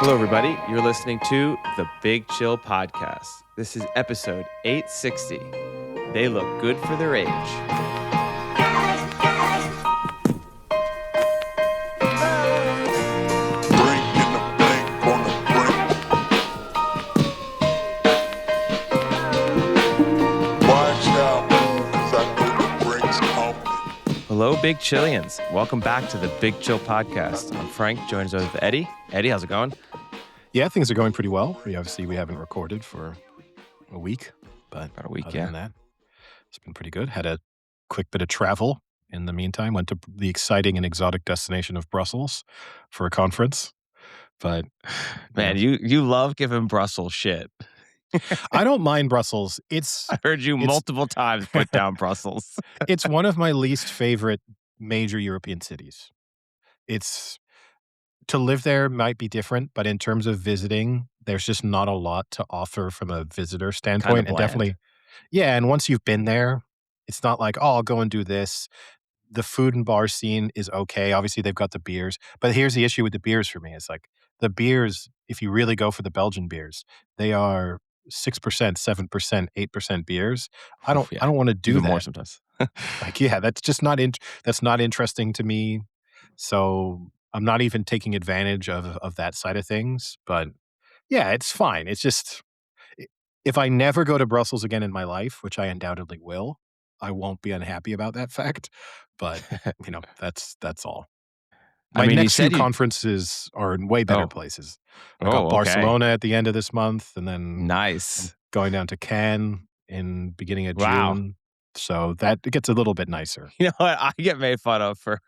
Hello, everybody. You're listening to the Big Chill Podcast. This is episode 860. They look good for their age. Hello, Big Chillians. Welcome back to the Big Chill Podcast. I'm Frank, joined with Eddie. Eddie, how's it going? Yeah, things are going pretty well. We haven't recorded for a week, but About a week, other than that, it's been pretty good. Had a quick bit of travel in the meantime. Went to the exciting and exotic destination of Brussels for a conference. But Man, you love giving Brussels shit. I don't mind Brussels. I heard you multiple times put down Brussels. It's one of my least favorite major European cities. To live there might be different, but in terms of visiting, there's just not a lot to offer from a visitor standpoint. Kind of And definitely, yeah. And once you've been there, it's not like, oh, I'll go and do this. The food and bar scene is okay. Obviously, they've got the beers. But here's the issue with the beers for me. It's like the beers, if you really go for the Belgian beers, they are 6%, 7%, 8% beers. I don't want to do Even that. more sometimes. That's not interesting to me. So I'm not even taking advantage of that side of things. But yeah, it's fine. It's just if I never go to Brussels again in my life, which I undoubtedly will, I won't be unhappy about that fact. But that's all. My next few conferences are in way better places. I got Barcelona at the end of this month, and then nice. I'm going down to Cannes in beginning of June. So that gets a little bit nicer. You know what? I get made fun of for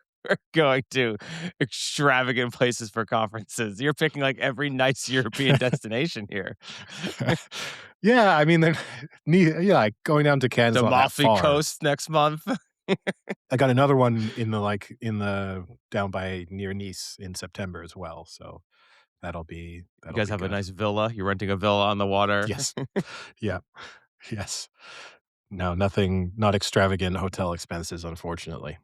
going to extravagant places for conferences. You're picking like every nice European destination here. Yeah, I mean, going down to Cannes, the Amalfi Coast next month. I got another one in the down by near Nice in September as well. So that'll be. You guys have a nice villa. You're renting a villa on the water. Yes. Yeah. Yes. No, not extravagant hotel expenses, unfortunately.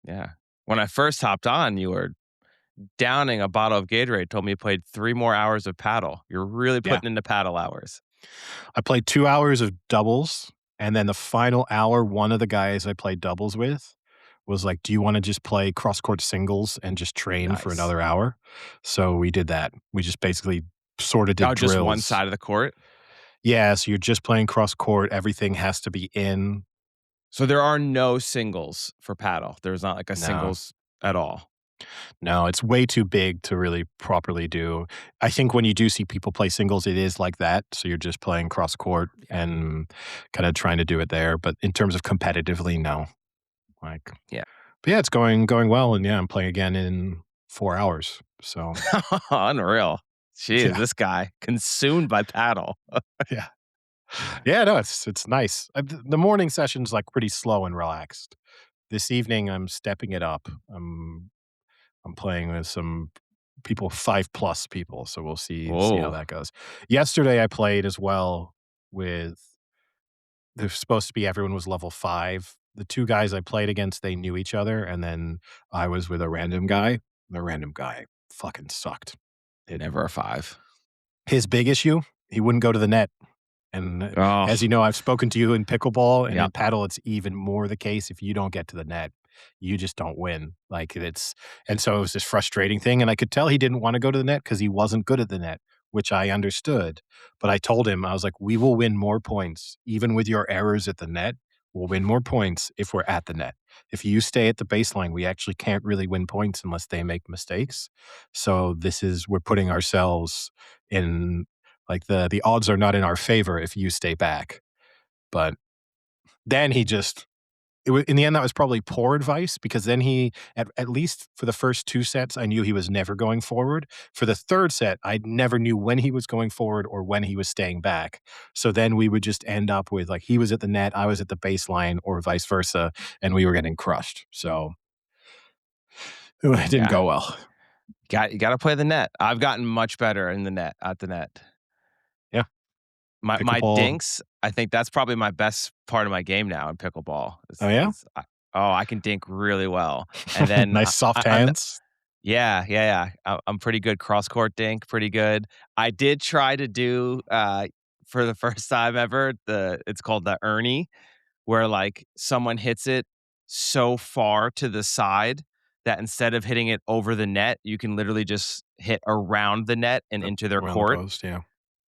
Yeah. When I first hopped on, you were downing a bottle of Gatorade, told me you played 3 more hours of paddle. You're really putting into paddle hours. I played 2 hours of doubles, and then the final hour, one of the guys I played doubles with was like, do you want to just play cross-court singles and just train for another hour? So we did that. We just basically sort of did drills. Just one side of the court? Yeah, so you're just playing cross-court. Everything has to be in. So there are no singles for paddle. There's not like a singles at all. No, it's way too big to really properly do. I think when you do see people play singles, it is like that. So you're just playing cross court and kind of trying to do it there. But in terms of competitively, no. But yeah, it's going well. And I'm playing again in 4 hours. So unreal. Jeez, this guy consumed by paddle. Yeah. Yeah, no, it's nice. The morning session's like pretty slow and relaxed. This evening, I'm stepping it up. I'm playing with some people, 5+ people, so we'll see how that goes. Yesterday, I played as well with. There's supposed to be everyone was level 5. The 2 guys I played against, they knew each other, and then I was with a random guy. The random guy fucking sucked. Never a 5. His big issue, he wouldn't go to the net. And as you know, I've spoken to you in pickleball, and in paddle, it's even more the case. If you don't get to the net, you just don't win. And so it was this frustrating thing. And I could tell he didn't want to go to the net because he wasn't good at the net, which I understood. But I told him, I was like, we will win more points, even with your errors at the net. We'll win more points if we're at the net. If you stay at the baseline, we actually can't really win points unless they make mistakes. So we're putting ourselves in. Like the odds are not in our favor if you stay back. But then in the end, that was probably poor advice because then he, at least for the first 2 sets, I knew he was never going forward. For the third set, I never knew when he was going forward or when he was staying back. So then we would just end up with like he was at the net, I was at the baseline or vice versa, and we were getting crushed. So it didn't go well. You got to play the net. I've gotten much better at the net. Yeah. My dinks, I think that's probably my best part of my game now in pickleball. Oh, yeah? I can dink really well. And then nice soft hands. Yeah. I'm pretty good cross-court dink, pretty good. I did try to do, for the first time ever, it's called the Ernie, where, like, someone hits it so far to the side that instead of hitting it over the net, you can literally just hit around the net and into their Around the court. post, yeah.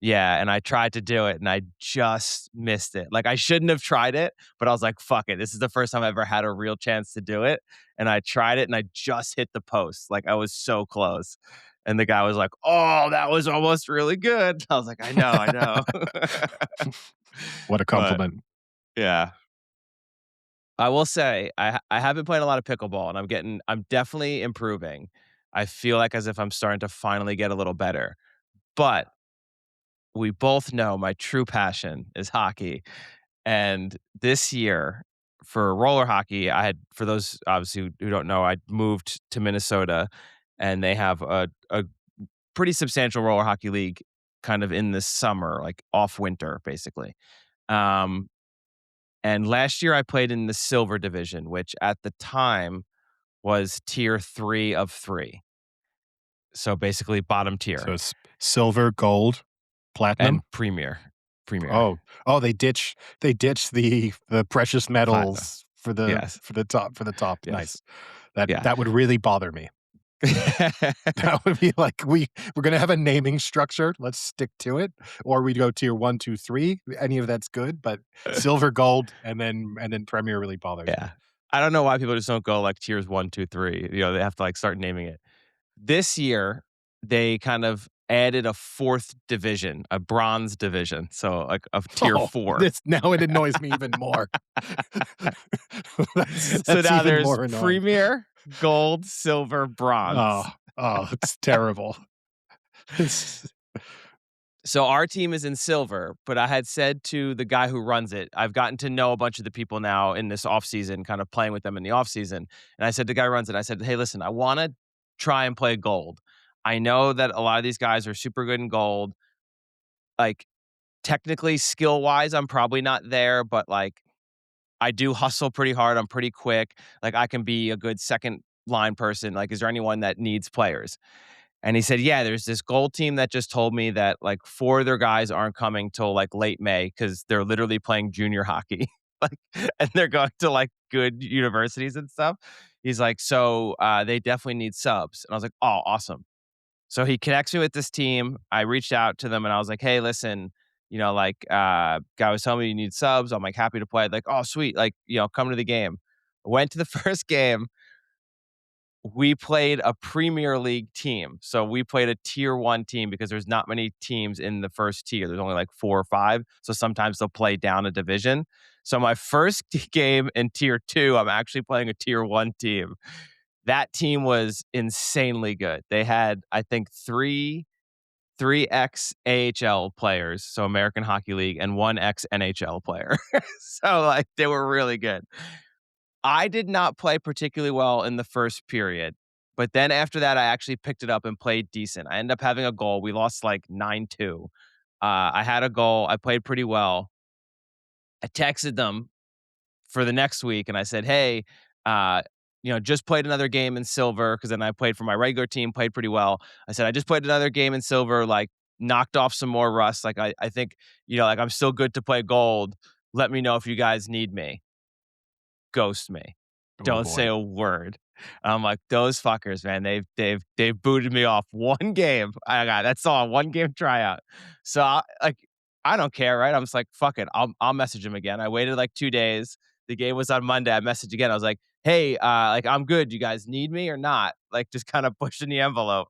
Yeah, and I tried to do it, and I just missed it. Like, I shouldn't have tried it, but I was like, "Fuck it. This is the first time I ever had a real chance to do it." And I tried it, and I just hit the post. Like, I was so close. And the guy was like, "Oh, that was almost really good." I was like, I know." What a But, compliment. yeah. I will say, I have been playing a lot of pickleball, and I'm definitely improving. I feel like as if I'm starting to finally get a little better. But we both know my true passion is hockey. And this year for roller hockey, for those obviously who don't know, I moved to Minnesota and they have a pretty substantial roller hockey league kind of in the summer, like off winter, basically. Um, and last year I played in the silver division, which at the time was tier 3 of 3. So basically bottom So tier it's silver, gold, and platinum? premier, Oh, they ditch the precious platinum. metals for the Yes. top. Yes. Nice. That Yeah. that would really bother me. That would be like, we're gonna have a naming structure, let's stick to it, or we go tier 1, 2, 3. Any of that's good, but silver, gold, and then premier really bothers me. Yeah. I don't know why people just don't go like tiers 1, 2, 3. They have to like start naming it. This year, they kind of added a 4th division, a bronze division, so like of tier Oh, 4. this now it annoys me even more. That's So that's now even there's more annoying. premier, gold, silver, Oh, bronze. oh, it's terrible. It's So our team is in silver, but I had said to the guy who runs it, I've gotten to know a bunch of the people now in this off season, kind of playing with them in the off season. And I said to the guy who runs it, I said, "Hey, listen, I want to try and play gold. I know that a lot of these guys are super good in gold. Like technically skill wise, I'm probably not there, but like I do hustle pretty hard. I'm pretty quick. Like I can be a good second line person. Like, is there anyone that needs players?" And he said, "Yeah, there's this gold team that just told me that like 4 of their guys aren't coming till like late May because they're literally playing junior hockey, like, and they're going to like good universities and stuff." He's like, "So they definitely need subs." And I was like, "Oh, awesome." So he connects me with this team. I reached out to them and I was like, "Hey, listen, like guy was telling me you need subs. I'm like happy to play." Like, "Oh, sweet, like come to the game." Went to the first game. We played a Premier League team. So we played a tier 1 team because there's not many teams in the first tier. There's only like 4 or 5. So sometimes they'll play down a division. So my first game in tier 2, I'm actually playing a tier 1 team. That team was insanely good. They had, I think, three ex AHL players, so American Hockey League, and one ex NHL player. So like they were really good. I did not play particularly well in the first period, but then after that, I actually picked it up and played decent. I ended up having a goal. We lost like 9-2. I had a goal. I played pretty well. I texted them for the next week and I said, "Hey, uh, just played another game in silver," because then I played for my regular team, played pretty well. I said, "I just played another game in silver, like knocked off some more rust. Like I think, like I'm still good to play gold. Let me know if you guys need me." Ghost me. oh Don't say boy. a word. I'm like, those fuckers, man. They've booted me off one game. That's all, one game tryout. So I don't care, right? I'm just like, fuck it. I'll message him again. I waited like 2 days. The game was on Monday. I messaged again. I was like, "Hey, like I'm good. You guys need me or not?" Like just kind of pushing the envelope.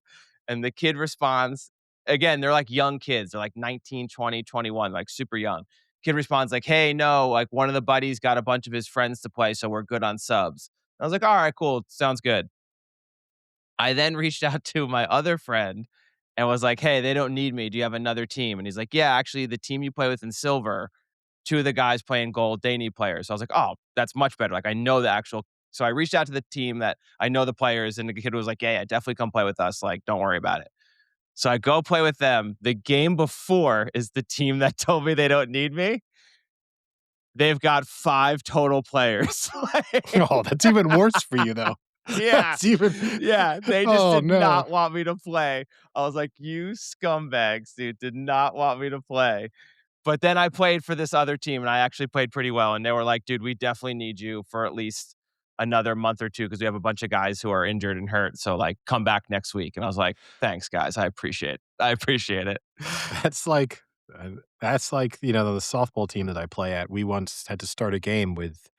And the kid responds again. They're like young kids. They're like 19, 20, 21, like super young. Kid responds like, "Hey, no, like one of the buddies got a bunch of his friends to play, so we're good on subs." I was like, "All right, cool. Sounds good." I then reached out to my other friend and was like, "Hey, they don't need me. Do you have another team?" And he's like, "Yeah, actually, the team you play with in silver, 2 of the guys playing gold, they need players." So I was like, "Oh, that's much better." Like I know the actual. So I reached out to the team that I know the players, and the kid was like, "Yeah, definitely come play with us. Like, don't worry about it." So I go play with them. The game before is the team that told me they don't need me. They've got 5 total players. Like Oh, that's even worse for you, though. Yeah. That's even Yeah, they just oh, did no. not want me to play. I was like, "You scumbags, dude, did not want me to play." But then I played for this other team, and I actually played pretty well, and they were like, "Dude, we definitely need you for at least another month or 2 because we have a bunch of guys who are injured and hurt, so, like, come back next week." And I was like, "Thanks, guys, I appreciate it." That's like that's like, the softball team that I play at, we once had to start a game with,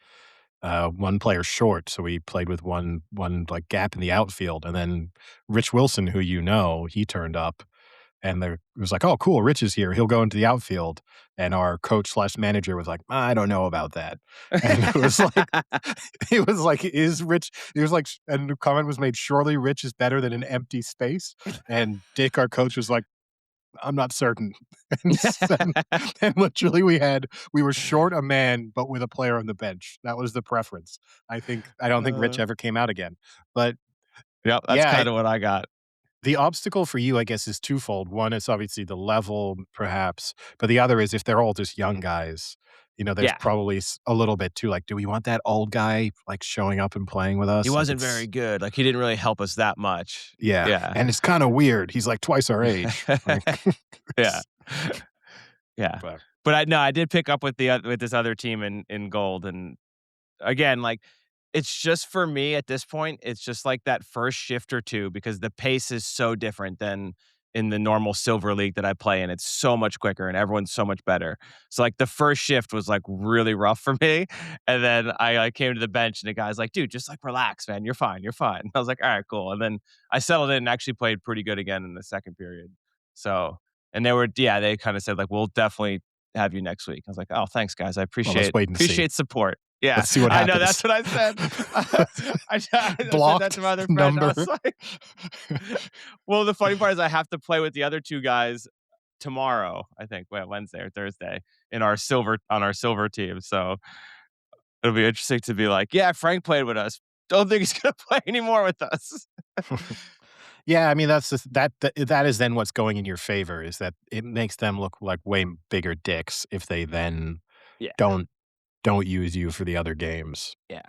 1 player short, so we played with like, gap in the outfield, and then Rich Wilson, who he turned up, and it was like, "Oh, cool, Rich is here, he'll go into the outfield," and our coach/manager was like, "I don't know about that," and it was like "Is Rich" he was like and the comment was made, "Surely Rich is better than an empty space?" And Dick, our coach, was like, I'm not certain. And literally we were short a man, but with a player on the bench. That was the preference. I don't think Rich Uh, ever came out again. But yep, that's yeah, kinda what I got. the obstacle for you, I guess, is twofold. One is obviously the level, perhaps, but the other is if they're all just young guys, there's Yeah. probably a little bit too like, do we want that old guy like showing up and playing with He us? Like wasn't very good, like, he didn't really help us that much. yeah, Yeah. and it's kind of weird. He's like twice our age. Like, Yeah. it's- Yeah. but But I did pick up with with this other team in gold, and again, like, it's just for me at this point, it's just like that first shift or 2 because the pace is so different than in the normal silver league that I play in. It's so much quicker and everyone's so much better. So, like, the first shift was, like, really rough for me, and then I came to the bench and the guy's like, "Dude, just, like, relax, man. You're fine, you're fine." I was like, "Alright, cool." And then I settled in and actually played pretty good again in the second period. So and they kinda said, like, "We'll definitely have you next week." I was like, "Oh, thanks, guys. I well, let's wait and see. appreciate support." Yeah, Let's see what I know, happens. that's what I said. I said that to Blocked my other friend. I number. was like well, the funny part is I have to play with the other 2 guys tomorrow, I think, Wednesday or Thursday on our silver team, so it'll be interesting to be like, "Yeah, Frank played with us. Don't think he's gonna play anymore with us." Yeah, I mean, that's just that is then what's going in your favor is that it makes them look like way bigger dicks if they then Yeah. don't don't use you for the other games. Yeah.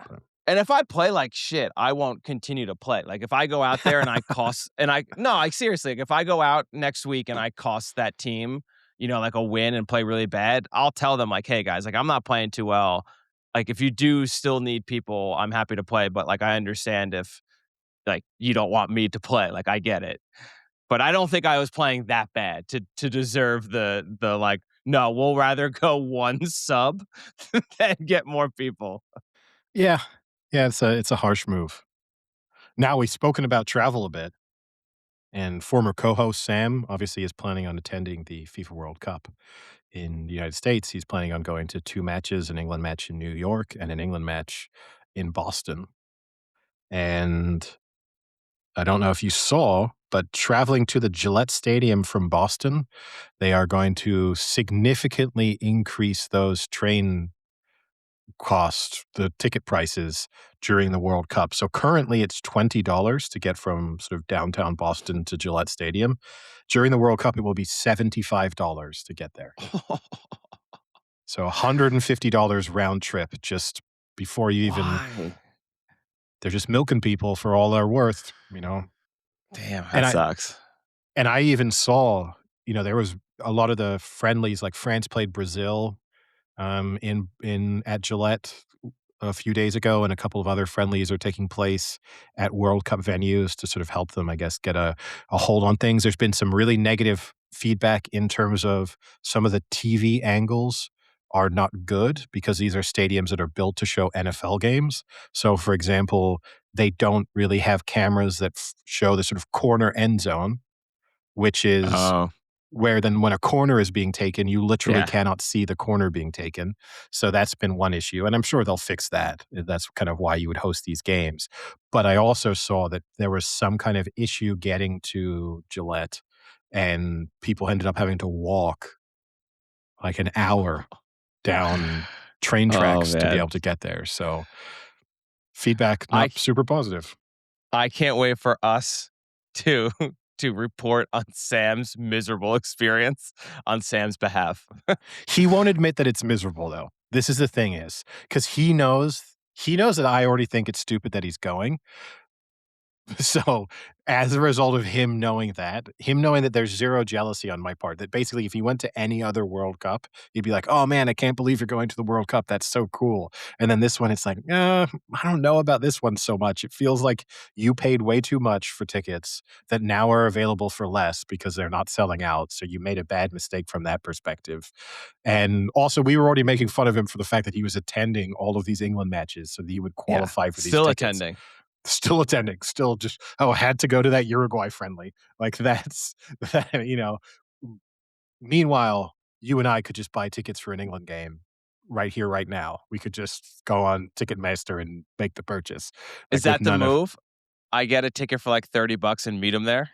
And if I play like shit, I won't continue to play. Like, if I go out there and I cost and I no, like, seriously, like, if I go out next week and I cost that team, like, a win and play really bad, I'll tell them, like, "Hey, guys, like, I'm not playing too well. Like, if you do still need people, I'm happy to play, but, like, I understand if, like, you don't want me to play. Like, I get it." But I don't think I was playing that bad to deserve like, "No, we'll rather go 1 sub than get more people." Yeah. Yeah, it's a harsh move. Now we've spoken about travel a bit, and former co-host Sam obviously is planning on attending the FIFA World Cup in the United States. He's planning on going to 2 matches, an England match in New York and an England match in Boston. And I don't know if you saw, but traveling to the Gillette Stadium from Boston, they are going to significantly increase those train costs, the ticket prices during the World Cup. So currently it's $20 to get from sort of downtown Boston to Gillette Stadium. During the World Cup, it will be $75 to get there. So $150 round trip just before you even Why? they're just milking people for all they're worth. Damn, And that I sucks. and I even saw, there was a lot of the friendlies, like France played Brazil, in at Gillette a few days ago, and a couple of other friendlies are taking place at World Cup venues to sort of help them, I guess, get a hold on things. There's been some really negative feedback in terms of some of the TV angles are not good because these are stadiums that are built to show NFL games. So, for example, they don't really have cameras that show the sort of corner end zone, which is Oh, where then when a corner is being taken, you literally yeah. cannot see the corner being taken. So that's been one issue, and I'm sure they'll fix that. That's kind of why you would host these games. But I also saw that there was some kind of issue getting to Gillette, and people ended up having to walk like an hour down train Oh, tracks to be man. able to get there. So feedback I not c super positive. I can't wait for us to to report on Sam's miserable experience on Sam's behalf. He won't admit that it's miserable though. This is the thing is, because he knows that I already think it's stupid that he's going, So, as a result of him knowing that, him knowing that there's zero jealousy on my part, that basically if he went to any other World Cup, he'd be like, "Oh, man, I can't believe you're going to the World Cup. That's so cool." And then this one, it's like, I don't know about this one so much. It feels like you paid way too much for tickets that now are available for less because they're not selling out, so you made a bad mistake from that perspective. And also, we were already making fun of him for the fact that he was attending all of these England matches so that he would Yeah, qualify for these still tickets. attending. Still attending, still just, "Oh, had to go to that Uruguay friendly." Like, that's that, meanwhile, you and I could just buy tickets for an England game right here, right now. We could just go on Ticketmaster and make the purchase, Is like, with that the none of move? I get a ticket for like $30 and meet him there?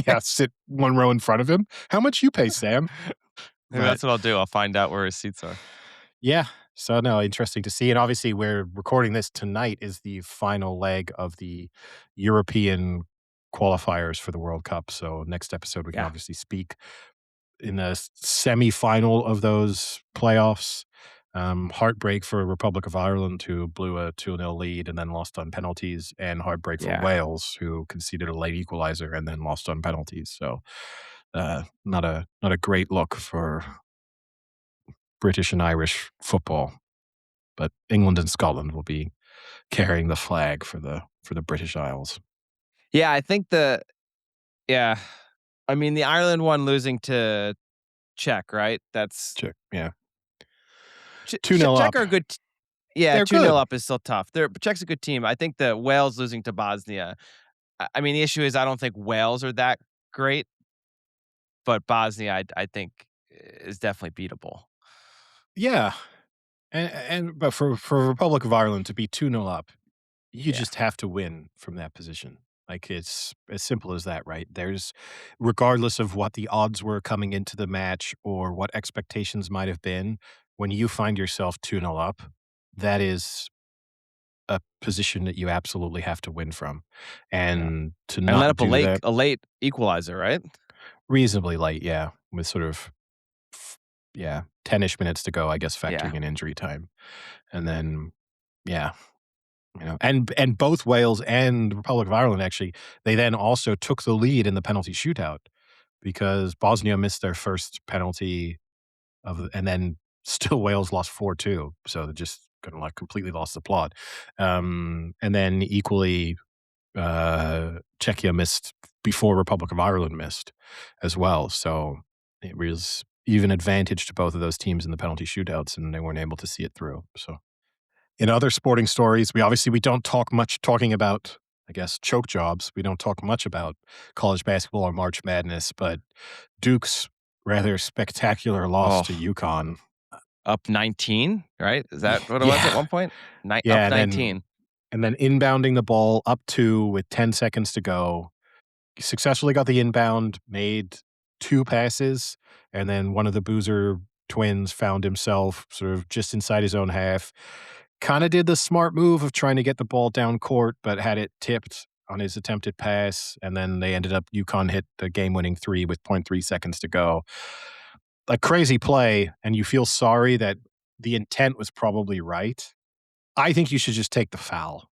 yeah, sit 1 row in front of him. "How much you pay, Sam?" Maybe But that's what I'll do. I'll find out where his seats are. yeah, so no, interesting to see, and obviously, we're recording this tonight is the final leg of the European qualifiers for the World Cup, so next episode, we can Yeah. obviously speak in the semi-final of those playoffs. Heartbreak for Republic of Ireland, who blew a 2-0 lead and then lost on penalties, and heartbreak for Yeah. Wales, who conceded a late equalizer and then lost on penalties. So, not a great look for British and Irish football, but England and Scotland will be carrying the flag for the British Isles. Yeah, I think yeah. I mean, the Ireland one losing to Czech, right? That's Check, yeah, 2-0 Czech up. are a good yeah, They're 2-0 good. up is still tough. Czech's a good team. I think the Wales losing to Bosnia. I mean, the issue is I don't think Wales are that great, but Bosnia I think is definitely beatable. Yeah, and but for Republic of Ireland to be 2-0 up, you Yeah. just have to win from that position. Like, it's as simple as that, right? There's regardless of what the odds were coming into the match or what expectations might have been, when you find yourself 2-0 up, that is a position that you absolutely have to win from. Yeah. And to And let not up do that a late equalizer, right? reasonably late, yeah, with sort of yeah, 10-ish minutes to go, I guess, Yeah. factoring in injury time. And then, yeah, and both Wales and the Republic of Ireland, actually, they then also took the lead in the penalty shootout because Bosnia missed their first penalty and then still Wales lost 4-2, so they just kinda, like, completely lost the plot. And then equally, Czechia missed before Republic of Ireland missed as well, so it was even advantage to both of those teams in the penalty shootouts, and they weren't able to see it through, so in other sporting stories, we don't talk much talking about, I guess, choke jobs. We don't talk much about college basketball or March Madness, but Duke's rather spectacular loss Oh, to UConn. up 19, right? Is that what it was at Yeah. one point? Up Yeah, 19. and then inbounding the ball up 2 with 10 seconds to go. Successfully got the inbound, made 2 passes, and then one of the Boozer twins found himself sort of just inside his own half. Kinda did the smart move of trying to get the ball down court, but had it tipped on his attempted pass, and then they ended up UConn hit the game-winning 3 with .3 seconds to go. A crazy play, and you feel sorry that the intent was probably right. I think you should just take the foul.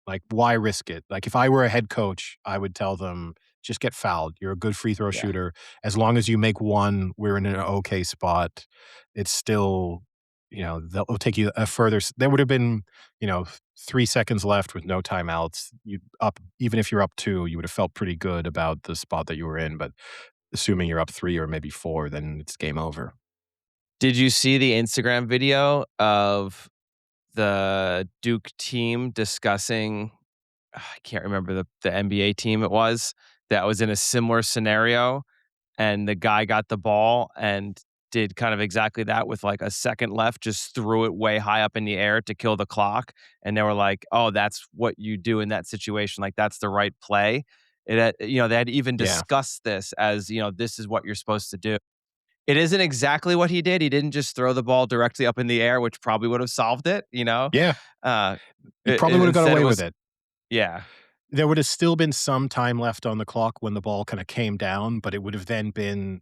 Like, why risk it? Like, if I were a head coach, I would tell them, "Just get fouled. You're a good free throw Yeah. shooter. As long as you make 1, we're in an okay spot." It's still, they'll take you a further there would have been, 3 seconds left with no timeouts. You up even if you're up 2, you would have felt pretty good about the spot that you were in, but assuming you're up 3 or maybe 4, then it's game over. Did you see the Instagram video of the Duke team discussing I can't remember the NBA team it was that was in a similar scenario, and the guy got the ball and did kind of exactly that with like a second left, just threw it way high up in the air to kill the clock. And they were like, "Oh, that's what you do in that situation. Like that's the right play." They had even Yeah. discussed this as this is what you're supposed to do. It isn't exactly what he did. He didn't just throw the ball directly up in the air, which probably would have solved it. Yeah. Uh, You probably would have got Instead it away with was it. yeah. There would have still been some time left on the clock when the ball kinda came down, but it would have then been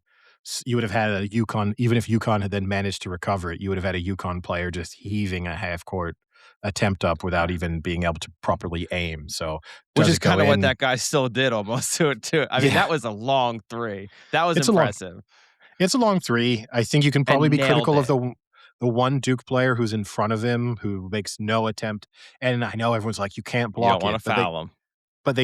you would have had a UConn even if UConn had then managed to recover it, you would have had a UConn player just heaving a half court attempt up without even being able to properly aim. So Which does is it go kinda what in? that guy still did almost to it too. I mean, Yeah, that was a long 3. That was it's a long impressive, it's a long three. I think you can probably and be nailed critical of it. the one Duke player who's in front of him who makes no attempt. And I know everyone's like, you can't You don't block wanna it, but they foul him.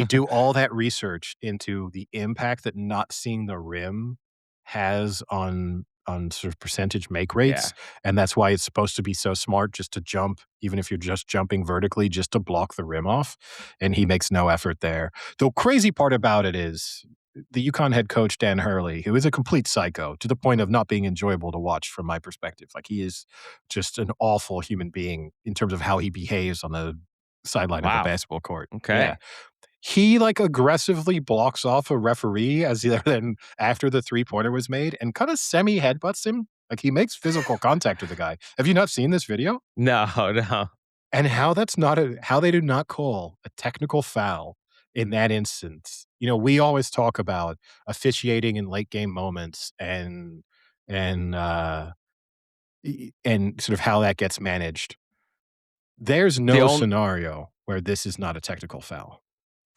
do all that research into the impact that not seeing the rim has on sort of percentage make Yeah. rates, and that's why it's supposed to be so smart just to jump, even if you're just jumping vertically, just to block the rim off, and he makes no effort there. The crazy part about it is the UConn head coach, Dan Hurley, who is a complete psycho to the point of not being enjoyable to watch from my perspective. Like, he is just an awful human being in terms of how he behaves on the sideline of a Wow. basketball court. Yeah. Okay. He, like, aggressively blocks off a referee as then after the three-pointer was made and kinda semi-headbutts him. Like, he makes physical contact with the guy. Have you not seen this video? No, no. And how that's not a how they do not call a technical foul in that instance. You know, we always talk about officiating in late game moments and, and sort of how that gets managed. There's The no only scenario where this is not a technical foul.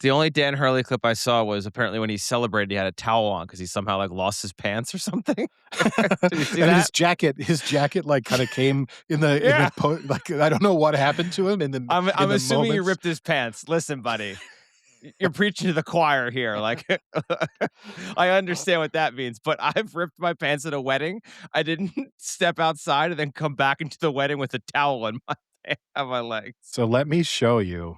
the only Dan Hurley clip I saw was apparently when he celebrated, he had a towel on because he somehow, like, lost his pants or something. Did you see And that? his jacket, like, kinda came in the Yeah. like, I don't know what happened to him in I'm the assuming he moments. ripped his pants. Listen, buddy, you're preaching to the choir here, like, I understand what that means, but I've ripped my pants at a wedding. I didn't step outside and then come back into the wedding with a towel on my on my legs. So let me show you.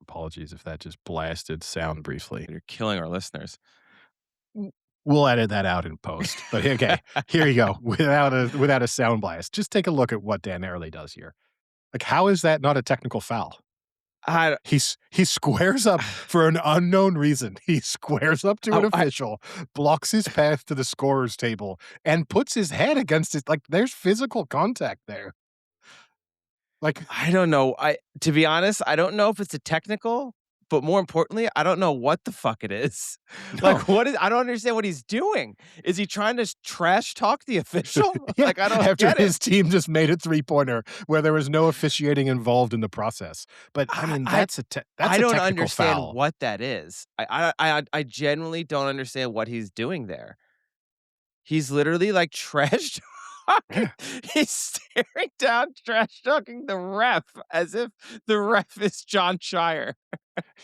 Apologies if that just blasted sound briefly. You're killing our listeners. W We'll edit that out in post, but okay, here you go, without a sound blast. Just take a look at what Dan Early does here. Like, how is that not a technical foul? I He squares up for an unknown reason. He squares up to an I official, blocks his path to the scorer's table, and puts his head against it. Like, there's physical contact there. Like, I don't know. To be honest, I don't know if it's a technical, but more importantly, I don't know what the fuck it is. no. Like, what is I don't understand what he's doing. Is he trying to trash talk the official? Yeah, Like, I don't after get it. his team just made a three-pointer where there was no officiating involved in the process. But, I I mean, I that's I a don't technical understand foul. what that is. I genuinely don't understand what he's doing there. He's literally, like, trash talking. Yeah. He's staring down, trash talking the ref as if the ref is John Shire.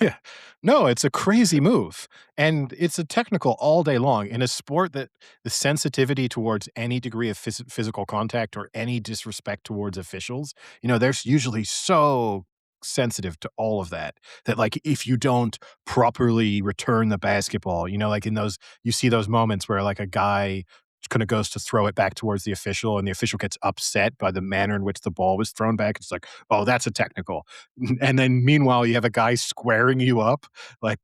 Yeah. No, it's a crazy move, and it's a technical all day long in a sport that the sensitivity towards any degree of physical contact or any disrespect towards officials, you know, they're usually so sensitive to all of that, that, like, if you don't properly return the basketball, you know, like in those you see those moments where, like, a guy kinda goes to throw it back towards the official, and the official gets upset by the manner in which the ball was thrown back. It's like, "Oh, that's a technical." And then meanwhile, you have a guy squaring you up, like,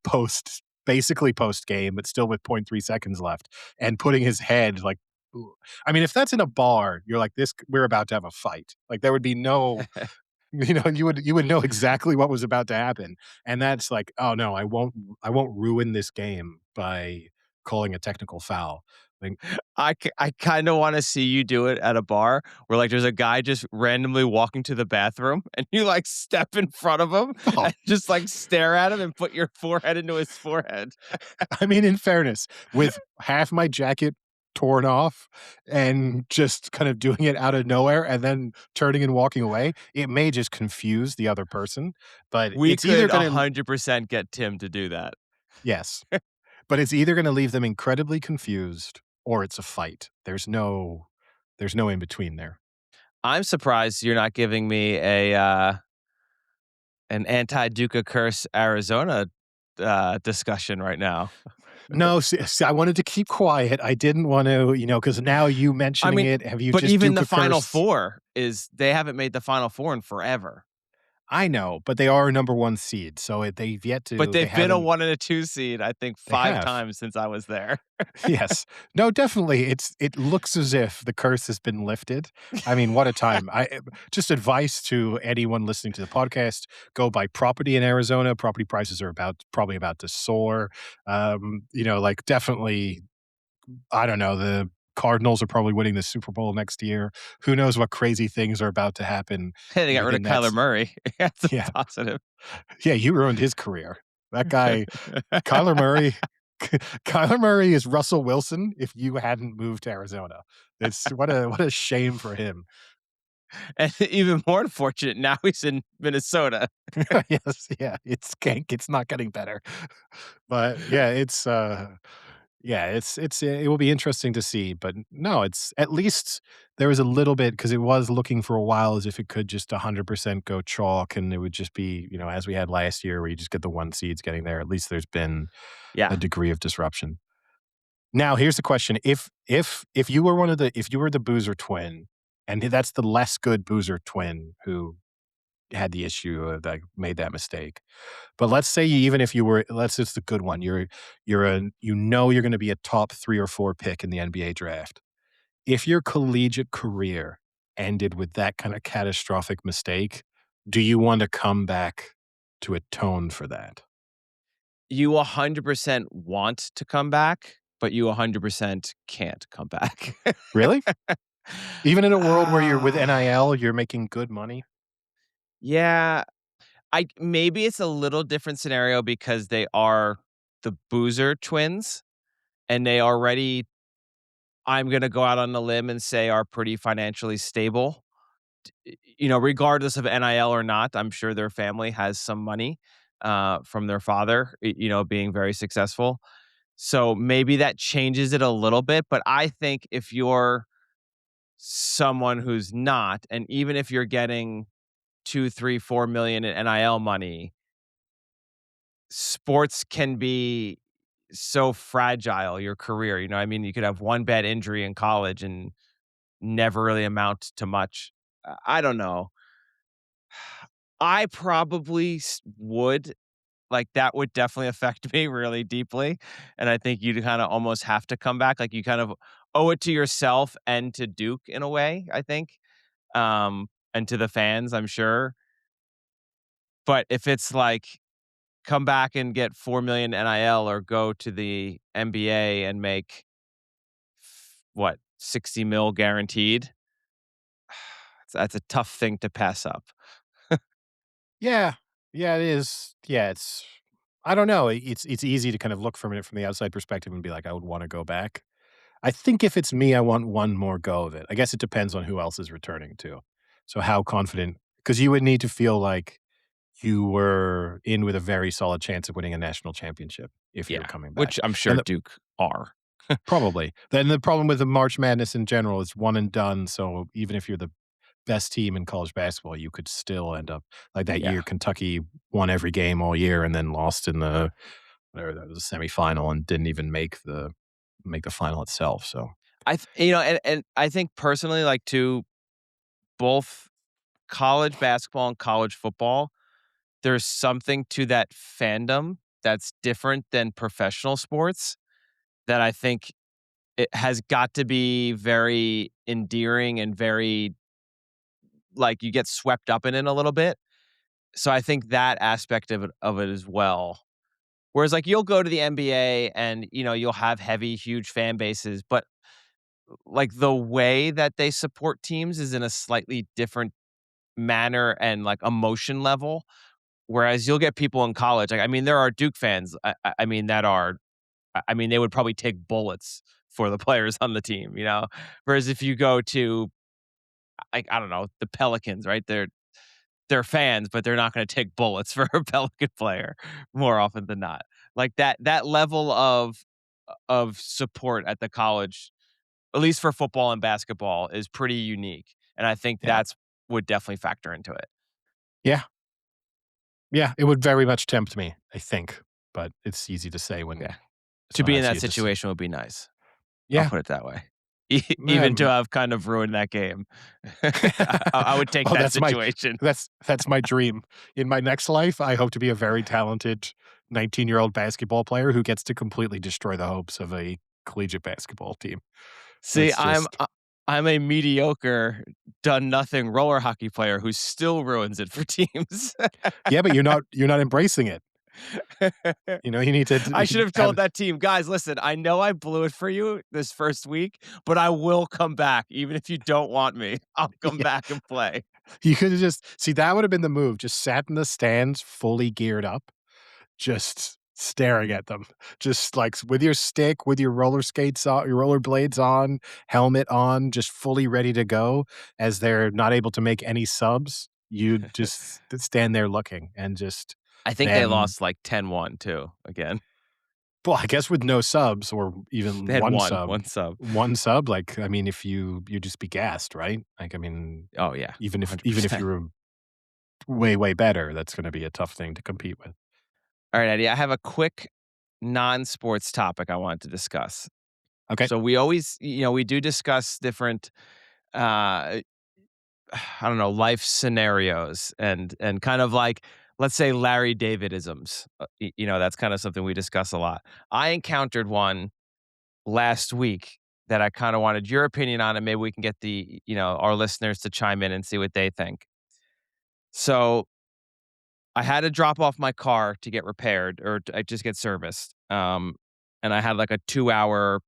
basically post-game, but still with point 0.3 seconds left, and putting his head, like, ooh. I mean, if that's in a bar, you're like, "This we're about to have a fight." Like, there would be no you know, you would know exactly what was about to happen, and that's like, "Oh, no, I won't ruin this game by calling a technical foul." Like, I kinda wanna see you do it at a bar where, like, there's a guy just randomly walking to the bathroom, and you, like, step in front of him oh, and just, like, stare at him and put your forehead into his forehead. I mean, in fairness, with half my jacket torn off and just kind of doing it out of nowhere and then turning and walking away, it may just confuse the other person, but We it's either could gonna 100% get Tim to do that. yes, but it's either gonna leave them incredibly confused or it's a fight. There's no in between there. I'm surprised you're not giving me an anti-Duca curse Arizona, discussion right now. No, see, I wanted to keep quiet. I didn't want to, you know, because now you I mentioning mean, it, have you but just even Duke the a Final curse? Four is they haven't made the Final Four in forever. I know, but they are a number 1 seed, so they've yet But to they they've been a haven't 1 and a 2 seed, I think, they 5 have. times since I was there. Yes. No, definitely. It looks as if the curse has been lifted. I mean, what a time. Just advice to anyone listening to the podcast, go buy property in Arizona. Property prices are probably about to soar. You know, like, definitely, I don't know, the Cardinals are probably winning the Super Bowl next year. Who knows what crazy things are about to happen Hey, they got rid of within that. Kyler Murray. That's a Yeah. positive. Yeah, you ruined his career. That guy, Kyler Murray. Kyler Murray is Russell Wilson if you hadn't moved to Arizona. It's what a shame for him. And even more unfortunate, now he's in Minnesota. Yes, yeah, it's not getting better. But yeah, it will be interesting to see, but no, it's at least there was a little bit because it was looking for a while as if it could just 100% go chalk and it would just be, as we had last year where you just get the 1 seeds getting there. At least there's been Yeah. a degree of disruption. Now, here's the question. If you were if you were the Boozer twin, and that's the less good Boozer twin who had the issue that made that mistake. But let's say even if you were, let's it's the good one. You're going to be a top 3 or 4 pick in the NBA draft. If your collegiate career ended with that kind of catastrophic mistake, do you want to come back to atone for that? You 100% want to come back, but you 100% can't come back. Really? Even in a world where you're with Ah. NIL, you're making good money? Yeah, maybe it's a little different scenario because they are the Boozer twins, and they already, I'm gonna go out on a limb and say, are pretty financially stable. Regardless of NIL or not, I'm sure their family has some money, from their father, being very successful. So maybe that changes it a little bit, but I think if you're someone who's not, and even if you're getting 2, 3, 4 million in NIL money, sports can be so fragile, your career, what I mean? You could have one bad injury in college and never really amount to much. I don't know. I probably would, like, that would definitely affect me really deeply, and I think you'd kinda almost have to come back, like, you kind of owe it to yourself and to Duke in a way, I think, and to the fans, I'm sure. But if it's like, come back and get 4 million NIL or go to the NBA and make, what, 60 mil guaranteed? That's a tough thing to pass up. Yeah. Yeah, it is. Yeah, it's I don't know. It's easy to kind of look from it from the outside perspective and be like, I would wanna go back. I think if it's me, I want one more go of it. I guess it depends on who else is returning too. So how confident because you would need to feel like you were in with a very solid chance of winning a national championship if you were Yeah, coming which back. I'm sure And Duke are. probably. Then the problem with the March Madness in general is one and done, so even if you're the best team in college basketball, you could still end up like that Yeah. year Kentucky won every game all year and then lost in the whatever that was a semifinal and didn't even make the final itself. So And I think personally, like, too, both college basketball and college football, there's something to that fandom that's different than professional sports that I think it has got to be very endearing and very, like, you get swept up in it a little bit. So I think that aspect of it as well. Whereas, like, you'll go to the NBA and, you'll have heavy, huge fan bases, but, like, the way that they support teams is in a slightly different manner and, like, emotion level. Whereas you'll get people in college, like, I mean, there are Duke fans, I mean, that are, I mean, they would probably take bullets for the players on the team, you know? Whereas if you go to, like, I don't know, the Pelicans, right? They're fans, but they're not gonna take bullets for a Pelican player more often than not. Like, that level of support at the college, at least for football and basketball, is pretty unique, and I think yeah. that's would definitely factor into it. Yeah. Yeah. It would very much tempt me, I think. But it's easy to say when Yeah. To someone be in asks that you to see. situation would be nice. I'll Yeah. put it that way. Even to Um, have kind of ruined that game. I would take oh, that situation. that's my dream. In my next life, I hope to be a very talented 19-year-old basketball player who gets to completely destroy the hopes of a collegiate basketball team. See, That's just I'm a mediocre, done nothing roller hockey player who still ruins it for teams. yeah, but you're not embracing it. You know, you need to I should have told that team, "Guys, listen, I know I blew it for you this first week, but I will come back even if you don't want me. I'll come yeah. back and play." You could have just see, that would have been the move, just sat in the stands fully geared up, just staring at them, just, like, with your stick, with your roller skates on, your roller blades on, helmet on, just fully ready to go as they're not able to make any subs. You'd just stand there looking and just I think they then lost, like, 10-1 too, again. well, I guess with no subs or They even had one sub. one sub, like, I mean, if you just be gassed, right? Like, I mean, Oh, yeah, even if 100%. you're way, way better, that's gonna be a tough thing to compete with. Alright, Eddie, I have a quick non-sports topic I wanted to discuss. Okay. So we always we do discuss different, uh I don't know, life scenarios and kind of like, let's say Larry Davidisms. That's kind of something we discuss a lot. I encountered one last week that I kind of wanted your opinion on, and maybe we can get our listeners to chime in and see what they think. So I had to drop off my car to get repaired or I just get serviced. And I had like a 2 hour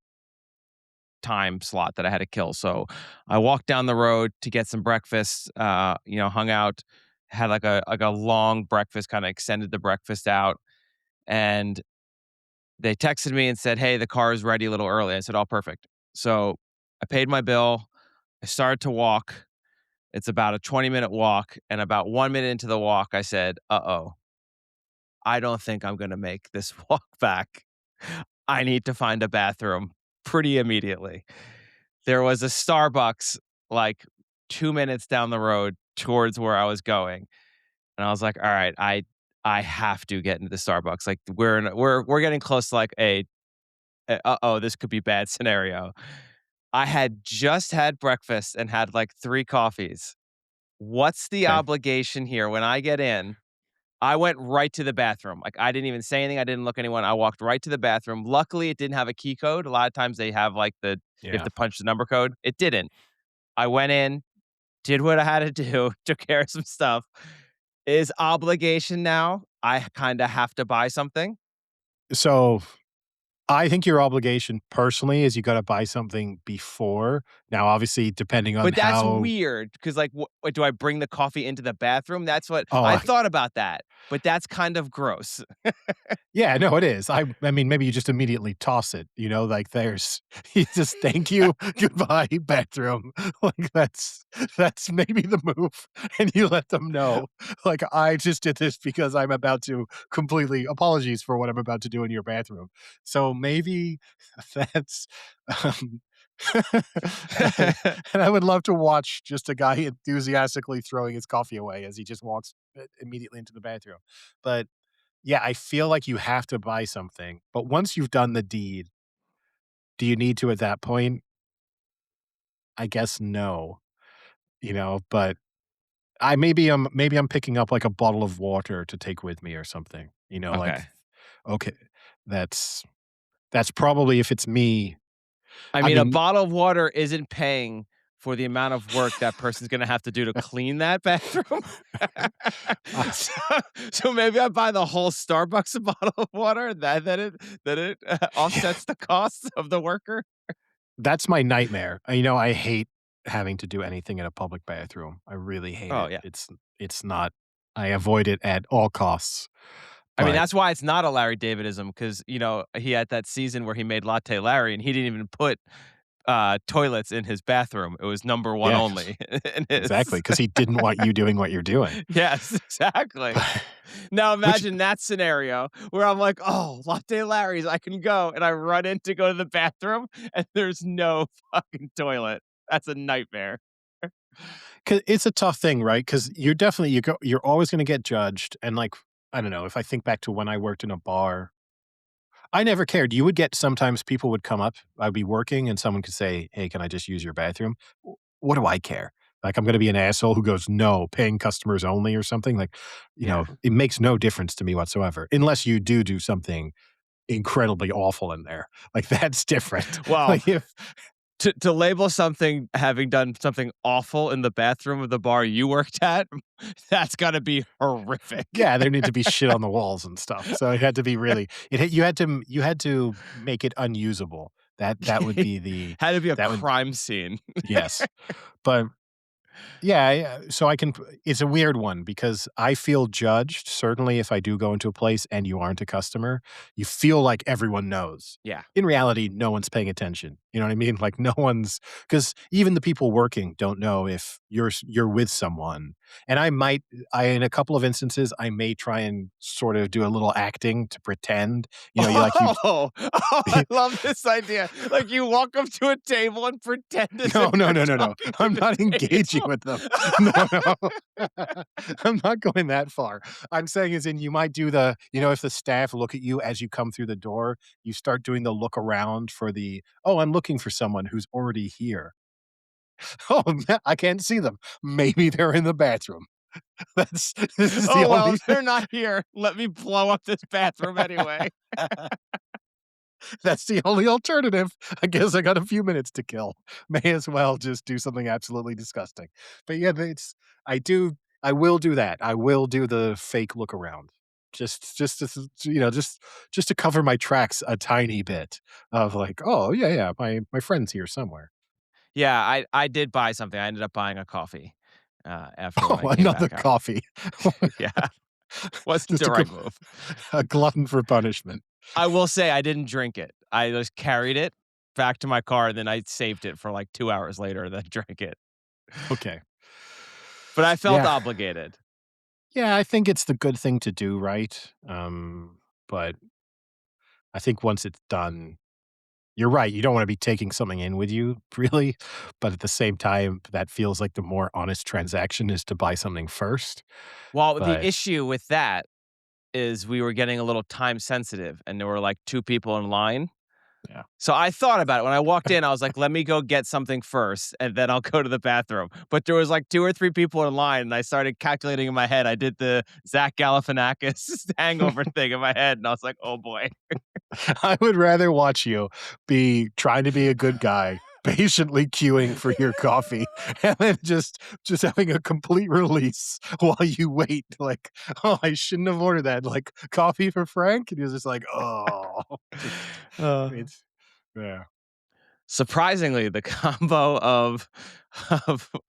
time slot that I had to kill. So I walked down the road to get some breakfast, hung out, had like a long breakfast, kind of extended the breakfast out. And they texted me and said, "Hey, the car is ready a little early." I said, "Oh, perfect." So I paid my bill. I started to walk. It's about a 20-minute walk. And about 1 minute into the walk, I said, "Uh-oh, I don't think I'm going to make this walk back. I need to find a bathroom pretty immediately." There was a Starbucks like 2 minutes down the road towards where I was going, and I was like, "All right, I have to get into the Starbucks." Like, we're getting close to like a "Uh-oh, this could be bad" scenario. I had just had breakfast and had like 3 coffees. What's the Okay. obligation here when I get in? I went right to the bathroom. Like, I didn't even say anything. I didn't look at anyone. I walked right to the bathroom. Luckily, it didn't have a key code. A lot of times they have like you have Yeah. to punch the number code. It didn't. I went in, did what I had to do, took care of some stuff. Is obligation now. I kinda have to buy something, So, I think your obligation personally is you gotta buy something before. Now, obviously, depending on but that's how weird because, like, what do I bring the coffee into the bathroom? That's what oh, I thought about that, but that's kind of gross. yeah, no, it is. I mean, maybe you just immediately toss it, you know, like there's you just thank you, goodbye, bathroom. Like that's maybe the move. And you let them know. Like, I just did this because I'm about to completely apologies for what I'm about to do in your bathroom. So maybe that's um and and I would love to watch just a guy enthusiastically throwing his coffee away as he just walks immediately into the bathroom. But yeah, I feel like you have to buy something, but once you've done the deed, do you need to at that point? I guess no, you know, but maybe I'm picking up like a bottle of water to take with me or something, you know, like, Okay. okay, that's that's probably if it's me. I I mean, a mean, bottle of water isn't paying for the amount of work that person's gonna have to do to clean that bathroom. uh, So so maybe I buy the whole Starbucks a bottle of water, that it offsets the costs of the worker. that's my nightmare. You know, I hate having to do anything in a public bathroom. I really hate Oh, it. yeah. It's not I avoid it at all costs, I mean, but that's why it's not a Larry Davidism because he had that season where he made Latte Larry, and he didn't even put, toilets in his bathroom. It was number 1 yeah, only in exactly, his. because he didn't want you doing what you're doing. Yes, exactly. Now Which imagine that scenario where I'm like, "Oh, Latte Larry's, I can go," and I run in to go to the bathroom, and there's no fucking toilet. That's a nightmare. 'cause it's a tough thing, right? Because you're always gonna get judged, and, like, I don't know, if I think back to when I worked in a bar, I never cared. You would get sometimes people would come up, I'd be working, and someone could say, "Hey, can I just use your bathroom?" What do I care? Like, I'm gonna be an asshole who goes, "No, paying customers only," or something, like, you Yeah. know, it makes no difference to me whatsoever, unless you do something incredibly awful in there. Like, that's different. Well, Like, if To label something having done something awful in the bathroom of the bar you worked at, that's gotta be horrific. Yeah, there need to be shit on the walls and stuff. So it had to be really you had to make it unusable. That would be the Had to be a that would crime scene. yes. But yeah, so I can it's a weird one because I feel judged, certainly if I do go into a place and you aren't a customer, you feel like everyone knows. Yeah. In reality, no one's paying attention. You know what I mean? Like no one's because even the people working don't know if you're with someone. And I in a couple of instances, I may try and sort of do a little acting to pretend. You know, Oh, I love this idea. Like, you walk up to a table and pretend as No, if no, you're no, no, no. talking to I'm the not engaging table. with them. No, no. I'm not going that far. I'm saying as in you might do the if the staff look at you as you come through the door, you start doing the look around for the, "Oh, I'm looking for someone who's already here." "Oh, I can't see them. Maybe they're in the bathroom." This is the Oh, well, only if they're not here, let me blow up this bathroom anyway. That's the only alternative. I guess I got a few minutes to kill. May as well just do something absolutely disgusting. But yeah, it's I will do that. I will do the fake look around. Just to, just to cover my tracks a tiny bit of like, oh yeah, yeah, my friend's here somewhere. Yeah, I did buy something. I ended up buying a coffee, after when Oh, I came another back out. coffee. Yeah, wasn't Just the a, right move. a glutton for punishment. I will say I didn't drink it. I just carried it back to my car, and then I saved it for, like, 2 hours later and then drank it. Okay. But I felt Yeah. obligated. Yeah, I think it's the good thing to do, right? But I think once it's done, you're right. You don't want to be taking something in with you, really. But at the same time, that feels like the more honest transaction is to buy something first. Well, the But issue with that is we were getting a little time sensitive, and there were, like, 2 people in line. yeah. So I thought about it. When I walked in, I was like, "Let me go get something first, and then I'll go to the bathroom." But there was, like, 2 or 3 people in line, and I started calculating in my head. I did the Zach Galifianakis hangover thing in my head, and I was like, "Oh, boy." I would rather watch you be trying to be a good guy, patiently queuing for your coffee, and then just having a complete release while you wait. Like, oh, I shouldn't have ordered that. Like coffee for Frank, and you're just like, oh, Uh, it's yeah. Surprisingly, the combo of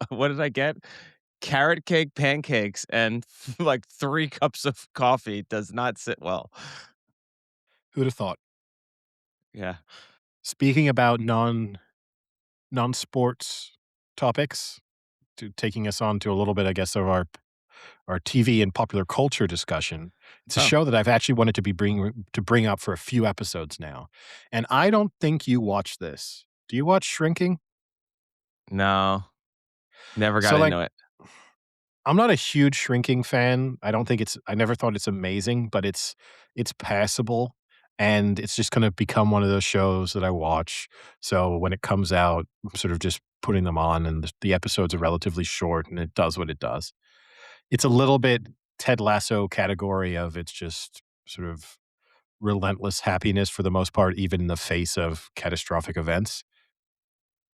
what did I get? Carrot cake pancakes and, like, 3 cups of coffee does not sit well. Who'd have thought? Yeah. Speaking about non-sports topics, to taking us on to a little bit, I guess, of our TV and popular culture discussion. It's a Oh, show that I've actually wanted to bring up for a few episodes now, and I don't think you watch this. Do you watch Shrinking? no. Never got So, like, into it. I'm not a huge Shrinking fan. I never thought it's amazing, but it's passable, and it's just gonna become one of those shows that I watch. So when it comes out, I'm sort of just putting them on, and the episodes are relatively short, and it does what it does. It's a little bit Ted Lasso category of it's just sort of relentless happiness for the most part, even in the face of catastrophic events.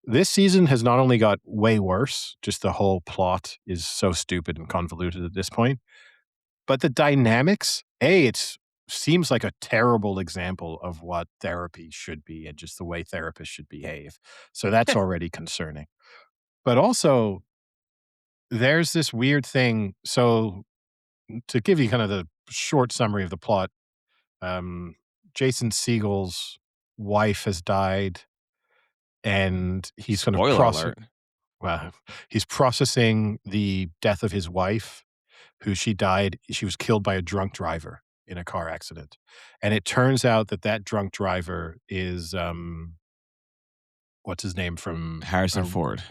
This season has not only got way worse, just the whole plot is so stupid and convoluted at this point, but the dynamics, it seems like a terrible example of what therapy should be and just the way therapists should behave. So that's already concerning. But also, there's this weird thing. So to give you kind of the short summary of the plot, um, Jason Siegel's wife has died, and he's kind of Spoiler alert. well, he's processing the death of his wife, who she died. She was killed by a drunk driver in a car accident, and it turns out that that drunk driver is what's his name from Harrison Ford.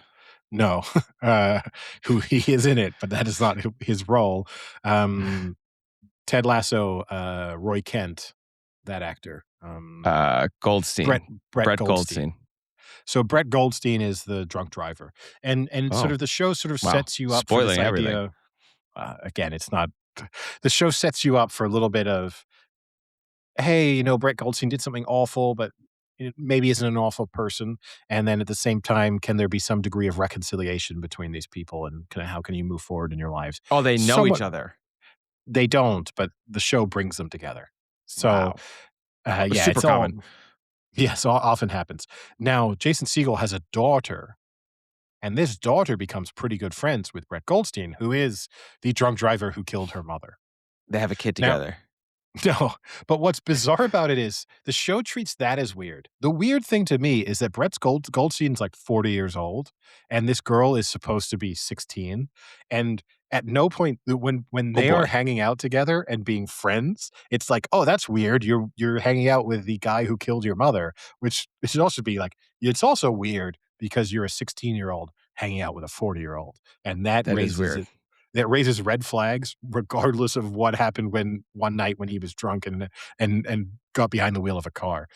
no, uh, who he is in it, but that is not his role. Um, Ted Lasso, Roy Kent, that actor, Brett Goldstein. Brett Brett Goldstein. Goldstein. So Brett Goldstein is the drunk driver, and sort Oh, of the show sort of wow. sets you up for this Spoiling everything. idea. Again, it's not the show sets you up for a little bit of, hey, Brett Goldstein did something awful, but maybe isn't an awful person, and then at the same time, can there be some degree of reconciliation between these people, and how can you move forward in your lives? Oh, they know Somewhat each other. they don't, but the show brings them together. So, Wow. yeah, Super it's all common. yes, often happens. Now, Jason Segel has a daughter, and this daughter becomes pretty good friends with Brett Goldstein, who is the drunk driver who killed her mother. They have a kid Now together. no, but what's bizarre about it is the show treats that as weird. The weird thing to me is that Goldstein's like 40 years old, and this girl is supposed to be 16, and at no point when Oh they are boy. hanging out together and being friends, it's like, "Oh, that's weird. You're hanging out with the guy who killed your mother," which it should also be like, it's also weird because you're a 16-year-old hanging out with a 40-year-old, and That is weird. that raises red flags regardless of what happened when one night when he was drunk and got behind the wheel of a car.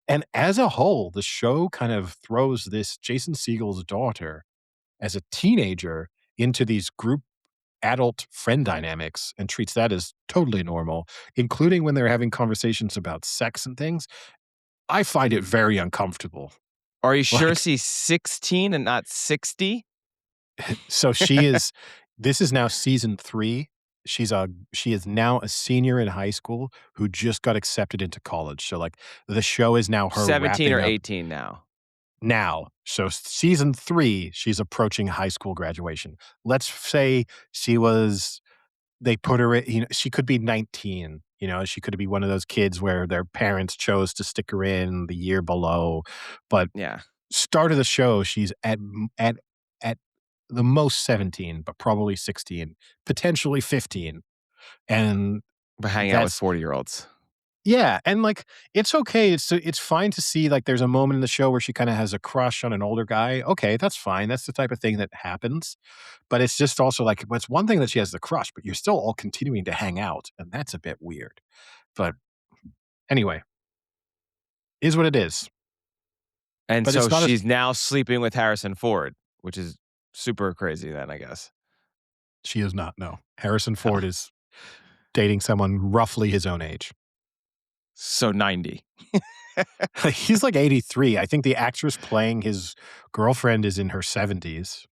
And as a whole, the show kind of throws this Jason Segel's daughter as a teenager into these group adult friend dynamics and treats that as totally normal, including when they're having conversations about sex and things. I find it very uncomfortable. Are you sure Like, she's 16 and not 60? so this is now season 3. She is now a senior in high school who just got accepted into college. So, like, the show is now her 17 or wrapping up 18 now. now. So season 3, she's approaching high school graduation. Let's say they put her in, she could be 19, she could be one of those kids where their parents chose to stick her in the year below. But Yeah. start of the show, she's at the most 17, but probably 16, potentially 15. And But hanging out with that's 40-year-olds. yeah, and, like, it's okay, it's fine to see, like, there's a moment in the show where she kinda has a crush on an older guy. Okay, that's fine, that's the type of thing that happens, but it's just also, like, it's one thing that she has the crush, but you're still all continuing to hang out, and that's a bit weird. But anyway, is what it is. And But so it's not as she's now sleeping with Harrison Ford, which is super crazy then, I guess. she is not, no. Harrison Oh, Ford is dating someone roughly his own age. so 90. He's, like, 83. I think the actress playing his girlfriend is in her 70s.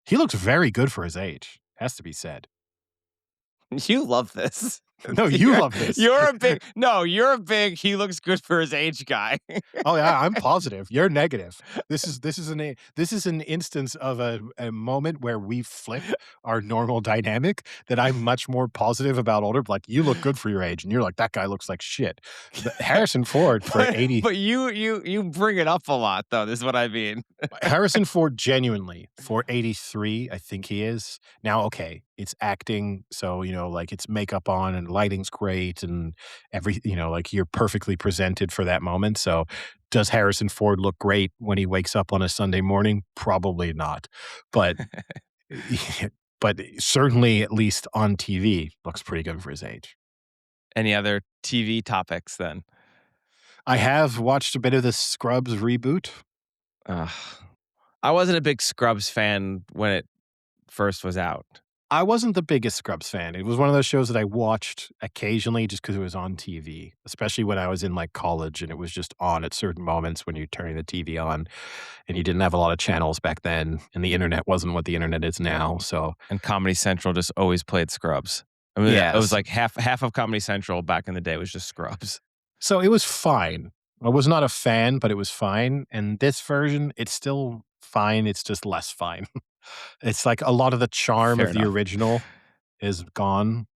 He looks very good for his age, has to be said. You love this. No, you love this. You're a big he looks good for his age guy. Oh, yeah, I'm positive. You're negative. This is an instance of a moment where we flip our normal dynamic that I'm much more positive about older, like, "You look good for your age," and you're like, "That guy looks like shit." The Harrison Ford for But 80 but you bring it up a lot though, this is what I mean. Harrison Ford genuinely, for 83, I think he is. Now, okay, it's acting, so, like, it's makeup on and lighting's great and like, you're perfectly presented for that moment, so does Harrison Ford look great when he wakes up on a Sunday morning? Probably not, but but certainly, at least on TV, looks pretty good for his age. Any other TV topics then? I have watched a bit of the Scrubs reboot. Ugh. I wasn't a big Scrubs fan when it first was out. I wasn't the biggest Scrubs fan. It was one of those shows that I watched occasionally just because it was on TV, especially when I was in, like, college and it was just on at certain moments when you're turning the TV on, and you didn't have a lot of channels back then, and the internet wasn't what the internet is now, so And Comedy Central just always played Scrubs. I mean, it was yes. like half of Comedy Central back in the day was just Scrubs. So it was fine. I was not a fan, but it was fine, and this version, it's still fine, it's just less fine. It's like a lot of the charm Fair of the enough. original is gone.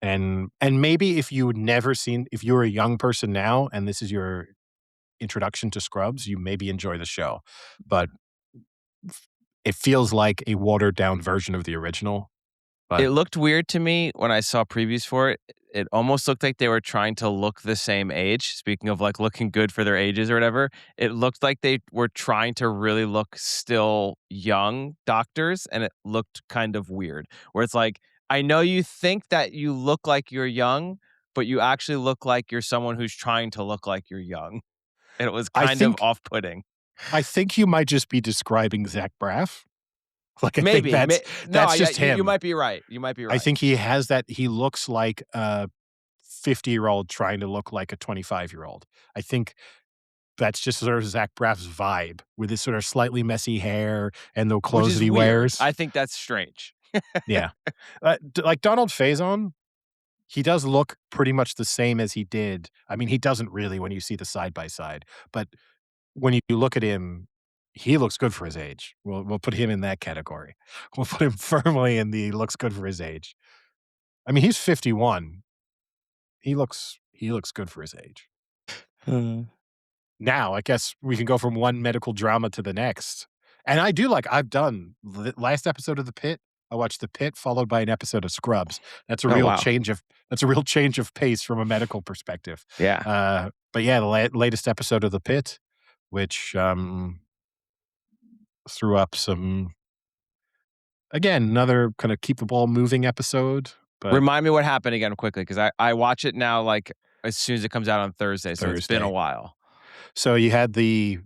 And maybe if you're a young person now and this is your introduction to Scrubs, you maybe enjoy the show. But it feels like a watered down version of the original. It But looked weird to me when I saw previews for it. It almost looked like they were trying to look the same age. Speaking of like looking good for their ages or whatever, it looked like they were trying to really look still young doctors, and it looked kind of weird. Where it's like, I know you think that you look like you're young, but you actually look like you're someone who's trying to look like you're young. And it was I kind of think off-putting. I think you might just be describing Zach Braff. Like I think Maybe. No, that's just you him. might be right. You might be I right. think he looks like a 50-year-old trying to look like a 25-year-old. I think that's just sort of Zach Braff's vibe with his sort of slightly messy hair and the Which clothes that is he weird. wears. I think that's strange. Yeah. Like Donald Faison, he does look pretty much the same as he did. I mean, he doesn't really when you see the side by side, but when you look at him, he looks good for his age. We'll put him in that category. We'll put him firmly in the looks good for his age. I mean, he's 51. He looks good for his age. Now, I guess we can go from one medical drama to the next. And I do like I've done last episode of The Pitt. I watched The Pitt followed by an episode of Scrubs. Oh, wow. That's a real change of pace from a medical perspective. Yeah. But yeah, the latest episode of The Pitt, which threw up some again, another kind of keep the ball moving episode, but Remind me what happened again quickly because I watch it now like as soon as it comes out on Thursday, so it's been a Thursday. while. So you had the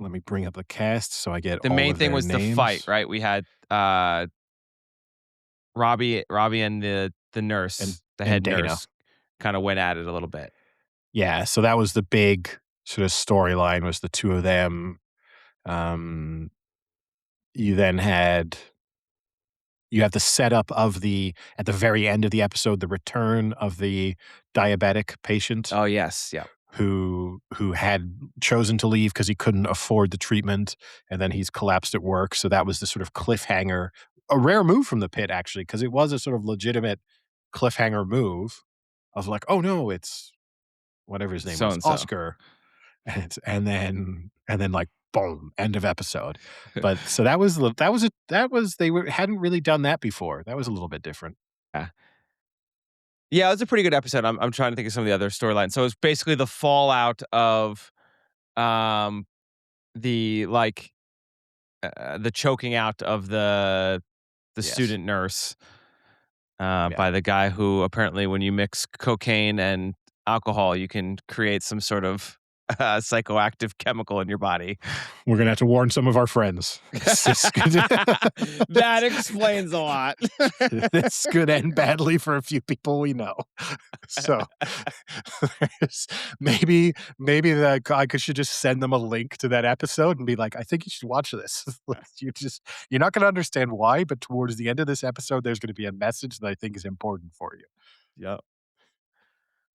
let me bring up the cast so I get The all main of thing their was the fight, names. right? We had Robbie and the and nurse, the and head Dana. nurse, kind of went at it a little bit. Yeah, so that was the big sort of storyline was the two of them. Um, you then you have the setup of at the very end of the episode, the return of the diabetic patient Oh yes, yeah. who had chosen to leave because he couldn't afford the treatment, and then he's collapsed at work. So that was the sort of cliffhanger, a rare move from the Pit actually, because it was a sort of legitimate cliffhanger move of like, oh no, it's whatever his name So was, and so. Oscar, and then like boom, end of episode. But so hadn't really done that before. That was a little bit different. Yeah. Yeah, it was a pretty good episode. I'm trying to think of some of the other storylines. So it's basically the fallout of um the the choking out of the Yes. student nurse Yeah. by the guy who apparently when you mix cocaine and alcohol, you can create some sort of psychoactive chemical in your body. We're gonna have to warn some of our friends. That explains a lot. This could end badly for a few people we know. So maybe that I should just send them a link to that episode and be like, I think you should watch this. You're not gonna understand why, but towards the end of this episode, there's gonna be a message that I think is important for you. Yep.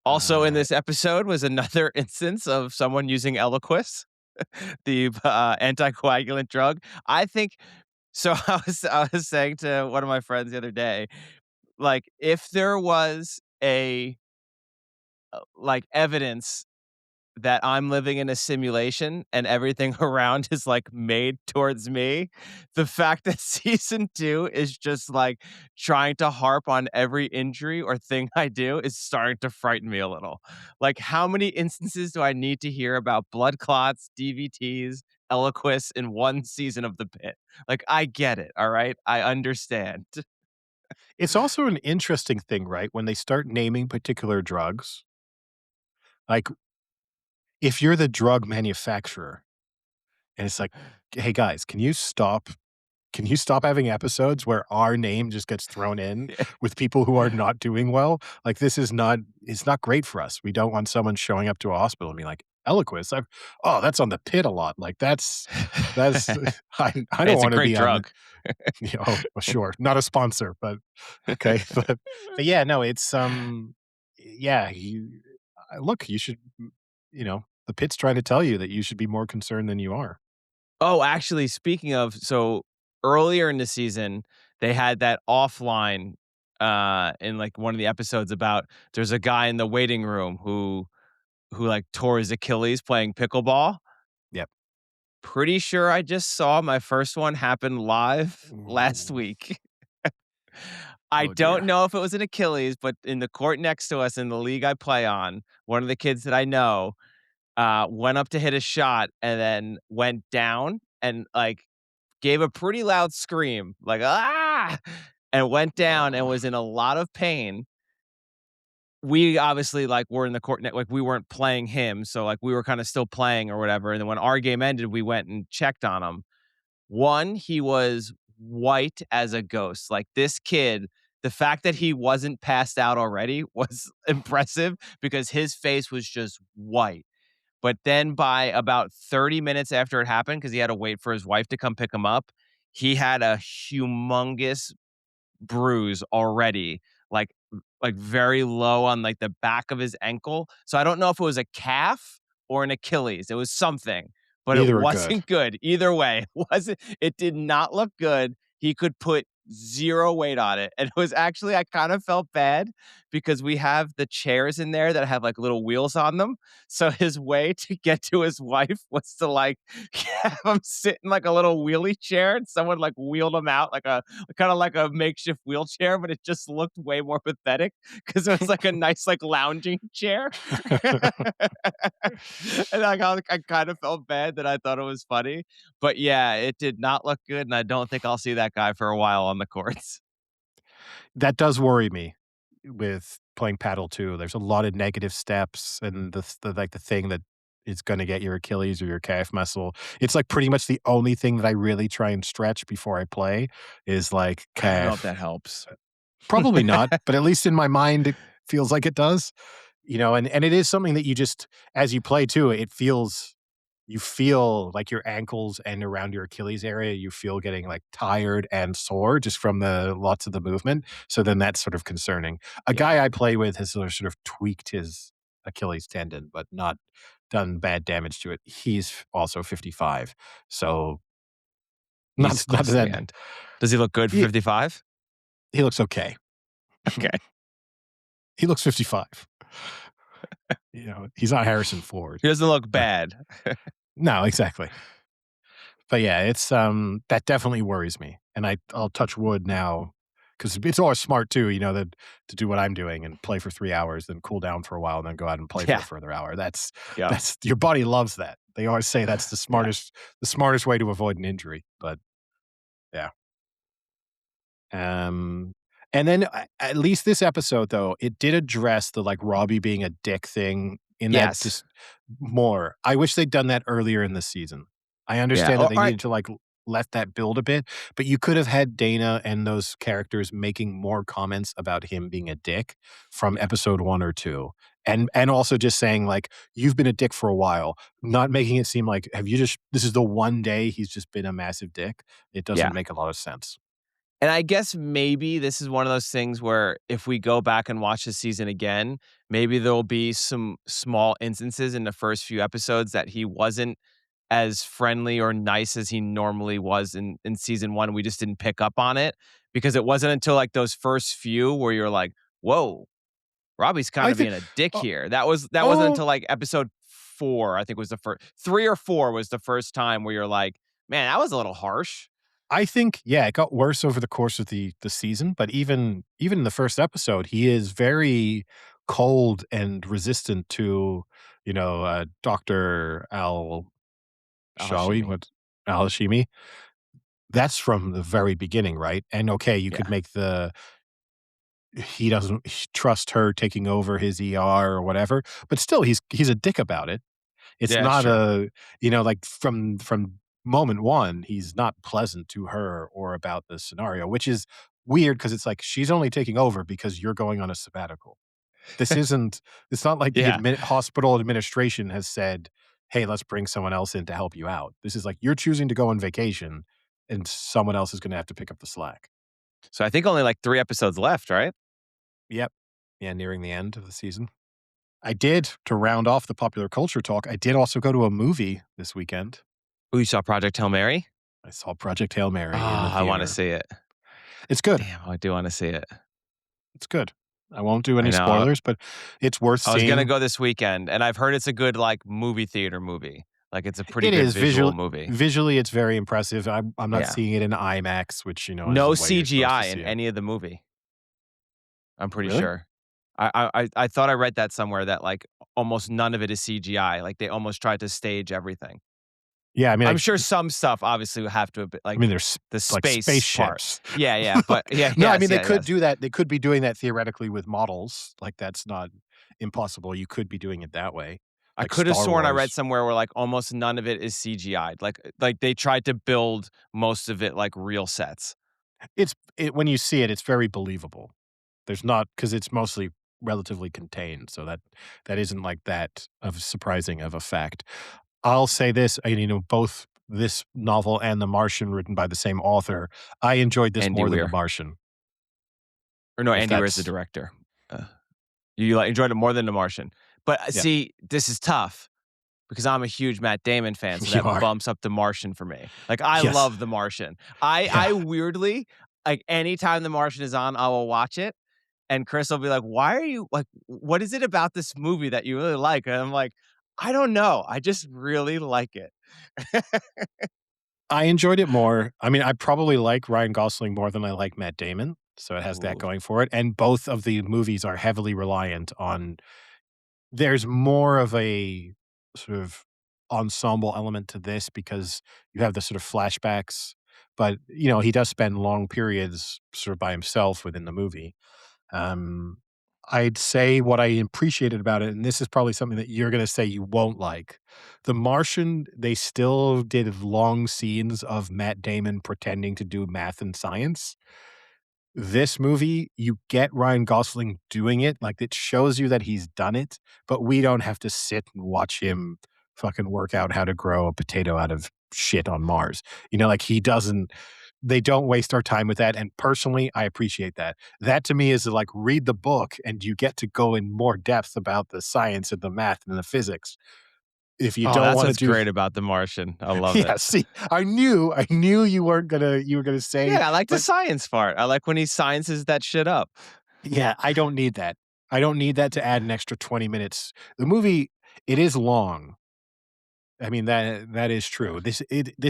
Also in Uh, this episode was another instance of someone using Eliquis, the anticoagulant drug. I think so. I was saying to one of my friends the other day, like if there was a like evidence that I'm living in a simulation and everything around is like made towards me. The fact that season 2 is just like trying to harp on every injury or thing I do is starting to frighten me a little. Like, how many instances do I need to hear about blood clots, DVTs, Eliquis in one season of The Pit? Like, I get it. All right. I understand. it's also an interesting thing, right? When they start naming particular drugs, like if you're the drug manufacturer and it's like, hey guys, can you stop having episodes where our name just gets thrown in with people who are not doing well? Like this is not it's not great for us. We don't want someone showing up to a hospital and being like, Eliquis, that's on the Pit a lot. Like that's I don't It's a want to great be on drug. well, sure. Not a sponsor, but okay. But yeah, no, it's yeah, look, you should the Pit's trying to tell you that you should be more concerned than you are. Oh, actually, speaking of, so earlier in the season, they had that offline in like one of the episodes about there's a guy in the waiting room who like tore his Achilles playing pickleball. Yep. Pretty sure I just saw my first one happen live last Ooh. week. I Oh don't dear. know if it was an Achilles, but in the court next to us in the league I play on, one of the kids that I know went up to hit a shot and then went down and like gave a pretty loud scream, like, "Ah!" and went down and Oh. was in a lot of pain. We obviously, like, were in the court net like, we weren't playing him, so, like, we were kinda still playing or whatever, and then when our game ended, we went and checked on him. One, he was white as a ghost, like, this kid, the fact that he wasn't passed out already was impressive because his face was just white. But then by about 30 minutes after it happened, because he had to wait for his wife to come pick him up, he had a humongous bruise already, like very low on like the back of his ankle. So I don't know if it was a calf or an Achilles. It was something, but it Neither are good. wasn't good. Either way, it did not look good. He could put zero weight on it. And it was actually I kind of felt bad because we have the chairs in there that have like little wheels on them. So his way to get to his wife was to like have him sit in like a little wheelie chair and someone like wheeled him out like a kind of like a makeshift wheelchair, but it just looked way more pathetic because it was like a nice like lounging chair. And I kind of felt bad that I thought it was funny, but yeah, it did not look good, and I don't think I'll see that guy for a while on the courts. That does worry me with playing paddle too. There's a lot of negative steps and the thing that is gonna get your Achilles or your calf muscle. It's, like, pretty much the only thing that I really try and stretch before I play is, like, I don't know if that calf. helps. Probably not, but at least in my mind, it feels like it does, and it is something that you just as you play too, you feel like your ankles and around your Achilles area, you feel getting, like, tired and sore just from the lots of the movement, so then that's sort of concerning. A Yeah, guy I play with has sort of tweaked his Achilles tendon, but not done bad damage to it. He's also 55, so he's not close to the that end. Does he look good for he 55? he looks okay. Okay. He looks 55. He's not Harrison Ford. He doesn't look But bad. no, exactly. But yeah, it's, that definitely worries me, and I'll touch wood now because it's always smart too, that to do what I'm doing and play for 3 hours, then cool down for a while, and then go out and play for a Yeah, further hour. That's yeah, that's your body loves that. They always say that's yeah. the smartest way to avoid an injury, but yeah. Um, and then at least this episode though, it did address the like Robbie being a dick thing in that Yes. just more. I wish they'd done that earlier in the season. I Yeah. understand Oh, that they alright. needed to like let that build a bit, but you could have had Dana and those characters making more comments about him being a dick from Yeah, episode 1 or 2. And also just saying like you've been a dick for a while, not making it seem like have you just this is the one day he's just been a massive dick. It yeah. doesn't make a lot of sense. And I guess maybe this is one of those things where if we go back and watch the season again, maybe there'll be some small instances in the first few episodes that he wasn't as friendly or nice as he normally was in season 1. We just didn't pick up on it because it wasn't until like those first few where you're like, "Whoa, Robbie's kind I of think being a dick uh, here." That wasn't oh, until like episode 4, I think was the first 3 or 4 was the first time where you're like, "Man, that was a little harsh." I think, yeah, it got worse over the course of the season, but even in the first episode, he is very cold and resistant to, Dr. Al-Shawi, Alashimi. what Al-Hashimi. That's from the very beginning, right? And okay, you could Yeah. make he doesn't trust her taking over his ER or whatever, but still he's a dick about it. It's Yeah, it's not true. like from moment 1, he's not pleasant to her or about the scenario, which is weird because it's like she's only taking over because you're going on a sabbatical. This isn't it's not like the Yeah. hospital administration has said, "Hey, let's bring someone else in to help you out." This is like you're choosing to go on vacation and someone else is gonna have to pick up the slack. So I think only like 3 episodes left, right? Yep. Yeah, nearing the end of the season. I did, to round off the popular culture talk, I did also go to a movie this weekend. Oh, you saw Project Hail Mary? I saw Project Hail Mary in the Ah, I wanna theater. see it. It's good. Damn, I do wanna see it. It's good. I won't do I any know. spoilers, but it's worth I was gonna seeing. go this weekend, and I've heard it's a good, like, movie theater movie. Like, it's a pretty It good is visual movie. visually, it's very impressive. I'm not Yeah. seeing it in IMAX, which, is No the way you're supposed to CGI in see it. any of the movie, I'm pretty Really? sure. I thought I read that somewhere that, like, almost none of it is CGI, like, they almost tried to stage everything. Yeah, I mean, I'm sure some stuff obviously would have to have been like, there's, the like, space part. spaceships. Yeah, yeah, but yeah, No, I mean, yes, they yeah, could yes. do that. They could be doing that theoretically with models. Like, that's not impossible. You could be doing it that way. I Like could have Star sworn I read Wars. somewhere where, like, almost none of it is CGI'd, like, they tried to build most of it like real sets. When you see it, it's very believable. There's not because it's mostly relatively contained, so that isn't like that of surprising of a fact. I'll say this, both this novel and The Martian, written by the same author, I enjoyed this Andy more than The Weir. Martian. Or no, If Andy Weir is the that's director. Uh, you enjoyed it more than The Martian. But Yeah, see, this is tough because I'm a huge Matt Damon fan, so you that are. bumps up The Martian for me. Like, I Yes. love The Martian. I Yeah. I weirdly, like, anytime The Martian is on, I will watch it, and Chris will be like, "Why are you like, what is it about this movie that you really like?" And I'm like, "I don't know. I just really like it." I enjoyed it more. I mean, I probably like Ryan Gosling more than I like Matt Damon, so it has that Ooh. going for it, and both of the movies are heavily reliant on there's more of a sort of ensemble element to this because you have the sort of flashbacks, but, he does spend long periods sort of by himself within the movie. Um, I'd say what I appreciated about it, and this is probably something that you're gonna say you won't like. The Martian, they still did long scenes of Matt Damon pretending to do math and science. This movie, you get Ryan Gosling doing it, like, it shows you that he's done it, but we don't have to sit and watch him fucking work out how to grow a potato out of shit on Mars. Like, he doesn't they don't waste our time with that, and personally, I appreciate that. That to me is like, read the book, and you get to go in more depth about the science and the math and the physics. If you Oh, don't that's wanna what's do great about The Martian. I love it. Yeah, see, I knew you were gonna say, Yeah, I like the but science part. I like when he sciences that shit up. yeah, I don't need that. I don't need that to add an extra 20 minutes. The movie, it is long. I mean, that is true. This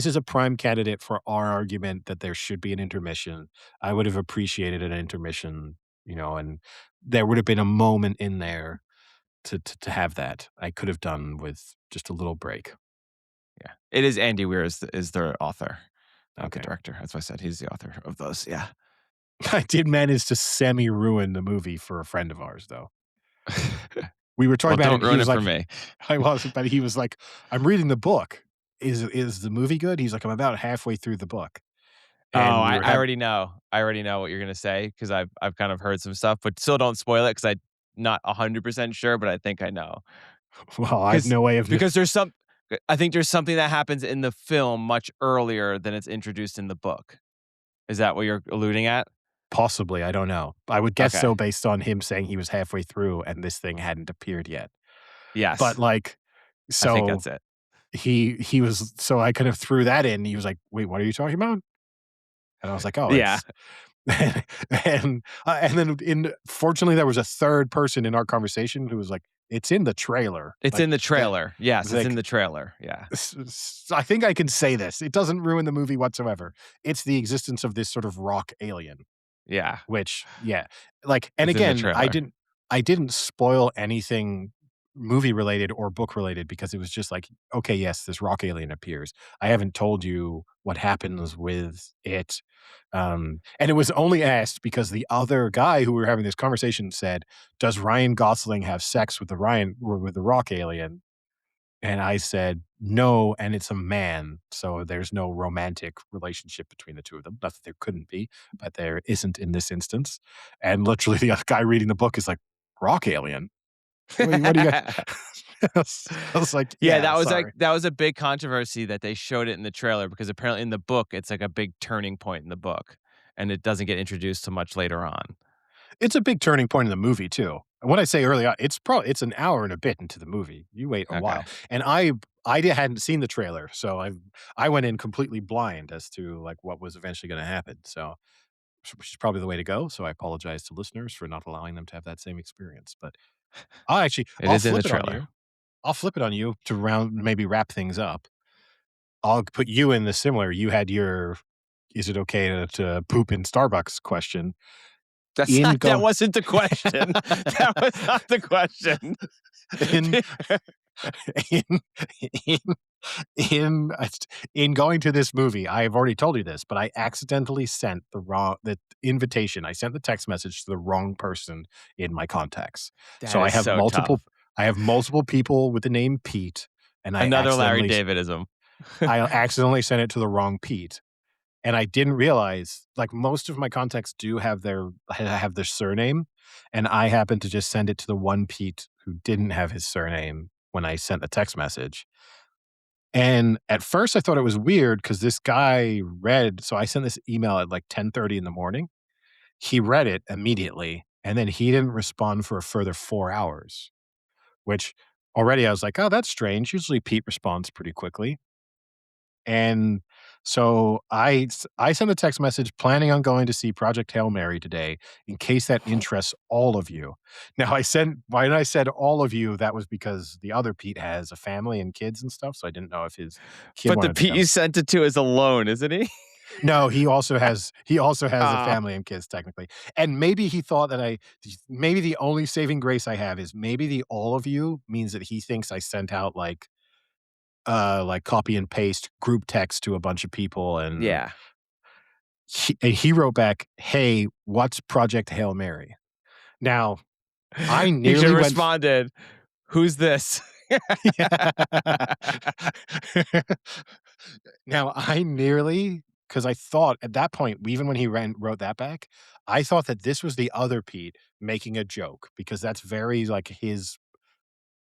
is a prime candidate for our argument that there should be an intermission. I would have appreciated an intermission, and there would have been a moment in there to have that. I could have done with just a little break. Yeah. It is Andy Weir is the author, not the Okay. director. That's why I said he's the author of those, yeah. I did manage to semi-ruin the movie for a friend of ours, though. We were talking Well, about it, don't and he ruin was it for like me. I wasn't, but he was like, "I'm reading the book. Is the movie good?" He's like, "I'm about halfway through the book." Oh, And we I were I having already know. I already know what you're gonna say say because I've kind of heard some stuff, but still don't spoil it because 'cause I'm not 100% sure, but I think I know. well, I have Because no way of because I think there's something that happens in the film much earlier than it's introduced in the book. Is that what you're alluding at? possibly, I don't know. I would guess Okay. so based on him saying he was halfway through and this thing hadn't appeared yet. But, Yes. like, I think so that's it. he was so I kind of threw that in. He was like, "Wait, what are you talking about?" And I was like, "Oh, Yeah. it's" and then fortunately, there was a third person in our conversation who was like, "It's in the trailer." It's Like, in the that trailer. Yes, it's in like the trailer. Yeah. I think I can say this. It doesn't ruin the movie whatsoever. It's the existence of this sort of rock alien, Yeah. which, yeah, like, and It's in the again, trailer. I didn't spoil anything movie related or book related because it was just like, okay, yes, this rock alien appears. I haven't told you what happens with it. And it was only asked because the other guy who we were having this conversation said, "Does Ryan Gosling have sex with the rock alien?" And I said, "No, and it's a man, so there's no romantic relationship between the two of them. Not that there couldn't be, but there isn't in this instance." And literally the other guy reading the book is like, "Rock alien? What do you got?" I was like, Yeah, "Yeah, sorry." that was a big controversy that they showed it in the trailer because apparently in the book, it's like a big turning point in the book, and it doesn't get introduced till much later on. It's a big turning point in the movie too. And when I say early on, it's an hour and a bit into the movie. You wait a Okay. while. And hadn't seen the trailer, so I went in completely blind as to, like, what was eventually gonna happen, so which is probably the way to go, so I apologize to listeners for not allowing them to have that same experience, but It I'll is in the flip it on trailer. you. I'll flip it on you to maybe wrap things up. I'll put you in the similar you had your, "Is it okay to poop in Starbucks?" question. In That go wasn't the question. That was not the question. in in in in in going to this movie, I've already told you this, but I accidentally sent the invitation. I sent the text message to the wrong person in my contacts. So That is so tough. I have multiple people with the name Pete, and Another Larry Davidism. I accidentally sent it to the wrong Pete. and I didn't realize, like, most of my contacts do have their surname, and I happened to just send it to the one Pete who didn't have his surname when I sent the text message. And at first, I thought it was weird because this guy read so I sent this email at, like, 10:30 in the morning. He read it immediately, and then he didn't respond for a further 4 hours, which already I was like, "Oh, that's strange. Usually Pete responds pretty quickly." And so I sent a text message planning on going to see Project Hail Mary today in case that interests all of you. Now when I said all of you, that was because the other Pete has a family and kids and stuff, so I didn't know if his kid But the wanted to Pete come. you sent it to is alone, isn't he? No, he also has a Ah, family and kids technically. And maybe he thought that maybe the only saving grace I have is maybe the all of you means that he thinks I sent out like copy and paste group text to a bunch of people, and yeah. he wrote back, "Hey, what's Project Hail Mary?" Now, I You should nearly have went responded, "Who's this?" Yeah. Now, I nearly, because I thought at that point, even when he wrote that back, I thought that this was the other Pete making a joke because that's very, like, his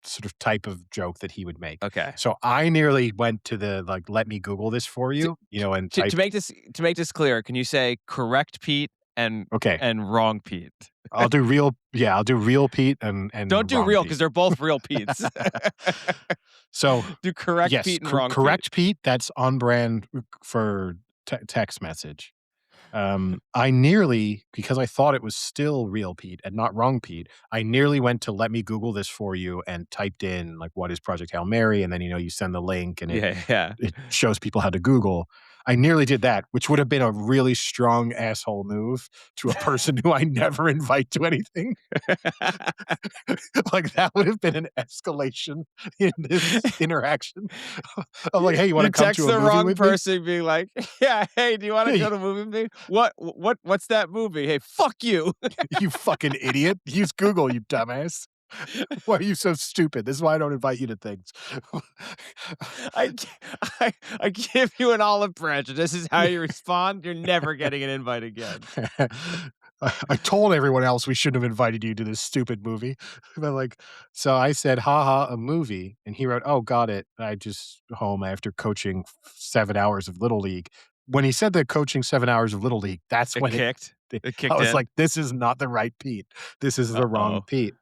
sort of type of joke that he would make. Okay. So I nearly went to the, like, "Let me Google this for To you," and to typed make this clear, can you say correct Pete and okay. wrong Pete? I'll do real Pete and Don't do wrong real because Pete. they're both real Pete's. So, Do correct yes, Pete and wrong Pete. correct Pete, that's on brand for text message. I nearly, because I thought it was still real Pete and not wrong Pete, I nearly went to "Let me Google this for you" and typed in, like, "What is Project Hail Mary?" And then, you send the link and it Yeah, yeah. it shows people how to Google. I nearly did that, which would have been a really strong asshole move to a person who I never invite to anything. Like, that would have been an escalation in this interaction. I'm like, "Hey, you wanna You come text to a the movie wrong with me?" person being like, "Yeah, hey, do you wanna go "Hey, to a movie with me?" What's that movie?" "Hey, fuck you." you fucking idiot. Use Google, you dumbass. Why are you so stupid? This is why I don't invite you to things." I gi I give you an olive branch, and this is how you respond, you're never getting an invite again. I told everyone else we shouldn't have invited you to this stupid movie. But, like, so I said, "Ha a movie," and he wrote, "Oh, got it. I just home after coaching 7 hours of Little League." When he said that coaching 7 hours of Little League, that's It when kicked. It I kicked was in. like, "This is not the right Pete. This is the wrong Uh-oh. Pete."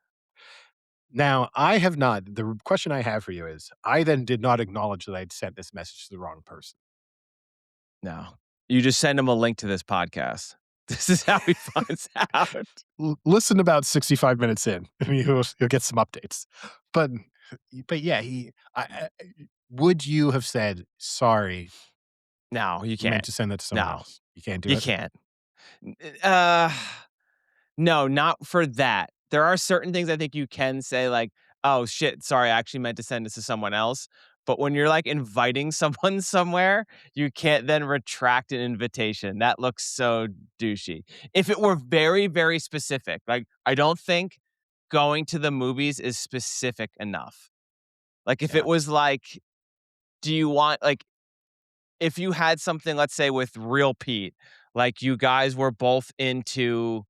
Now, I have not the question I have for you is, I then did not acknowledge that I'd sent this message to the wrong person. No. You just send him a link to this podcast. This is how he finds out. Listen about 65 minutes in, and you'll get some updates. But yeah, would you have said, "Sorry, No, you I meant can't. to send that to someone No, else." You can't do you it? can't. N no, not for that. There are certain things I think you can say like, "Oh, shit, sorry, I actually meant to send this to someone else." But when you're, like, inviting someone somewhere, you can't then retract an invitation. That looks so douchey. If it were very, very specific, like, I don't think going to the movies is specific enough. Like, if it Yeah. was like, do you want like, if you had something, let's say, with Real Pete, like, you guys were both into,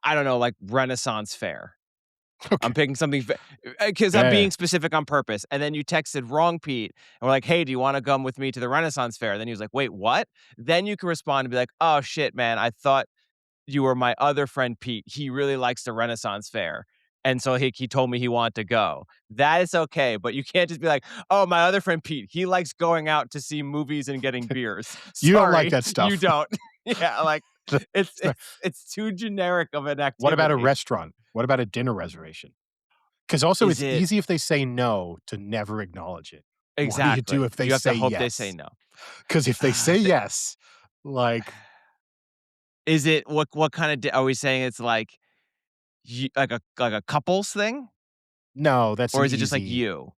I don't know, like, Renaissance Fair. I'm Okay. picking something because I'm Yeah. being specific on purpose, and then you texted wrong Pete, and we're like, "Hey, do you wanna come with me to the Renaissance Fair?" And then he was like, "Wait, what?" Then you can respond and be like, "Oh, shit, man, I thought you were my other friend Pete. He really likes the Renaissance Fair, and so he told me he wanted to go." That is okay, but you can't just be like, "Oh, my other friend Pete, he likes going out to see movies and getting beers." You don't like Sorry, that you stuff. don't. Yeah, like, it's So, it's too generic of an what about a activity. restaurant? What about a dinner reservation? Because also Is it's it easy if they say no to never acknowledge it. What do you do exactly. if they You have to say hope they say yes? no. Because if they say yes, like, Is it what kinda di are we saying it's like like a couples thing? no, that's Or an is it just like easy you?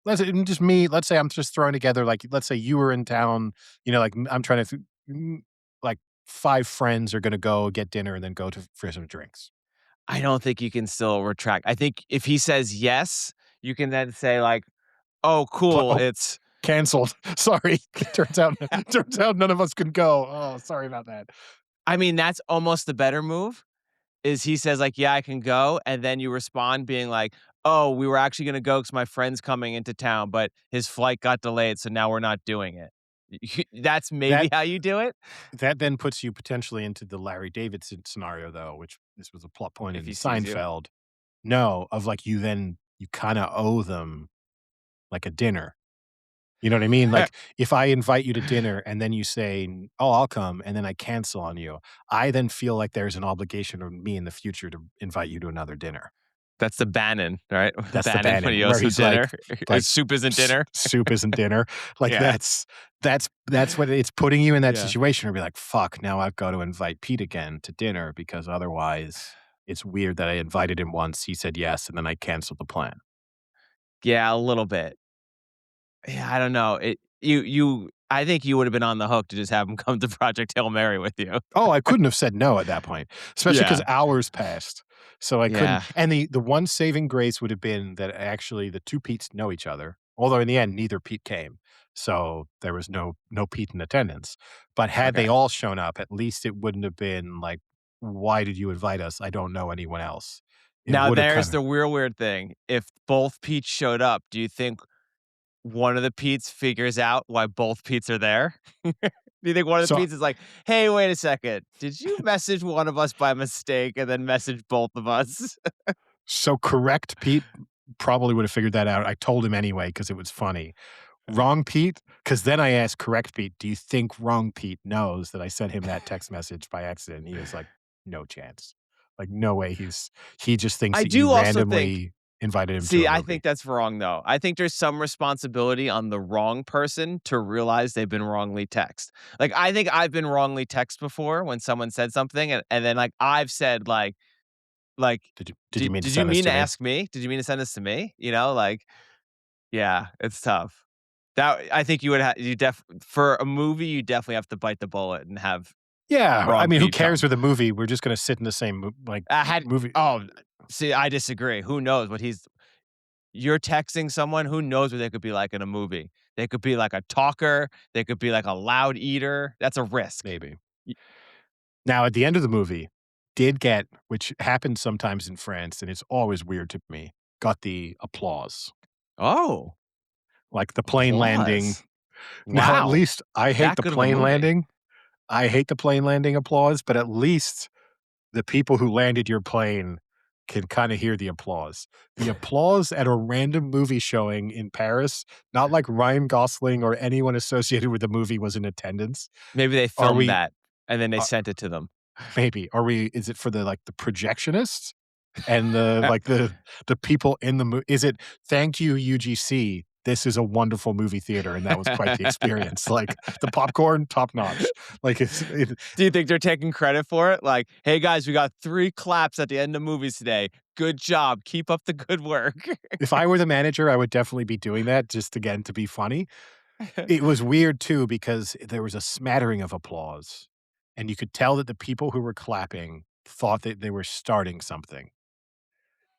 let's say just me, let's say I'm just throwing together, like, let's say you were in town, like, I'm trying to like, 5 friends are gonna go get dinner and then go to for some drinks. I don't think you can still retract. I think if he says yes, you can then say like, "Oh, cool, Oh, it's" Canceled. Sorry. Turns out none of us could go. Oh, sorry about that. I mean, that's almost the better move, is he says like, "Yeah, I can go," and then you respond being like, "Oh, we were actually gonna go because my friend's coming into town, but his flight got delayed, so now we're not doing it." That's maybe That how you do it, that then puts you potentially into the Larry Davidson scenario, though, which this was a plot point if in he sees you. Seinfeld. No, of like you kinda owe them like a dinner. You know what I mean? Like, if I invite you to dinner and then you say, "Oh, I'll come," and then I cancel on you, I then feel like there's an obligation on me in the future to invite you to another dinner. That's the Bannon, right? That's the Bannon when Bannon, he where owes him he's dinner. like, Soup isn't dinner. Soup isn't dinner." Like, Yeah, that's what it's putting you in that yeah. situation where you're like, "Fuck, now I've got to invite Pete again to dinner because otherwise it's weird that I invited him once, he said yes, and then I canceled the plan." Yeah, a little bit. Yeah, I don't know. You I think you would have been on the hook to just have him come to Project Hail Mary with you. Oh, I couldn't have said no at that point, especially because Yeah, hours passed. So I couldn't, yeah. and the one saving grace would have been that actually the 2 Petes know each other, although in the end, neither Pete came. So there was no Pete in attendance. But had they Okay. all shown up, at least it wouldn't have been like, "Why did you invite us? I don't know anyone else." It Now would have there's kinda the real weird thing. If both Pete's showed up, do you think one of the Pete's figures out why both Pete's are there? Do you think one of the so Pete's is like, "Hey, wait a second. Did you message one of us by mistake and then message both of us?" so correct Pete probably would have figured that out. I told him anyway because it was funny. Wrong Pete? Because then I asked correct Pete, "Do you think wrong Pete knows that I sent him that text message by accident?" He was like, "No chance. Like, no way he just thinks I that you do also think randomly invited him to See, a I movie." think that's wrong, though. I think there's some responsibility on the wrong person to realize they've been wrongly text. Like, I think I've been wrongly text before when someone said something, and then, like, I've said, like, Did you mean to Did you send this mean to to me?" ask me? Did you mean to send this to me?" You know, like, yeah, it's tough. That I think you would have you def for a movie, you definitely have to bite the bullet and have Yeah, I wrong mean, who Pete cares come. with a movie? We're just gonna sit in the same like, I had movie. Oh, see, I disagree. Who knows what he's You're texting someone, who knows what they could be like in a movie. They could be like a talker, they could be like a loud eater. That's a risk. Maybe. Y Now, at the end of the movie, did get which happens sometimes in France, and it's always weird to me, got the applause. Oh, Like, the plane landing. applause. Now, at Wow. least I hate That the good of a plane movie. landing. I hate the plane landing applause, but at least the people who landed your plane can kinda hear the applause. The applause at a random movie showing in Paris, not like Ryan Gosling or anyone associated with the movie was in attendance. Maybe they Are filmed we that, and then they uh, sent it to them. maybe, are we is it for the, like, the projectionists and the people in the movie? Is it, "Thank you, UGC. This is a wonderful movie theater, and that was quite the experience." Like, the popcorn, top notch. Like, Do you think they're taking credit for it? Like, "Hey, guys, we got 3 claps at the end of movies today. Good job. Keep up the good work." if I were the manager, I would definitely be doing that just, again, to be funny. It was weird too because there was a smattering of applause, and you could tell that the people who were clapping thought that they were starting something.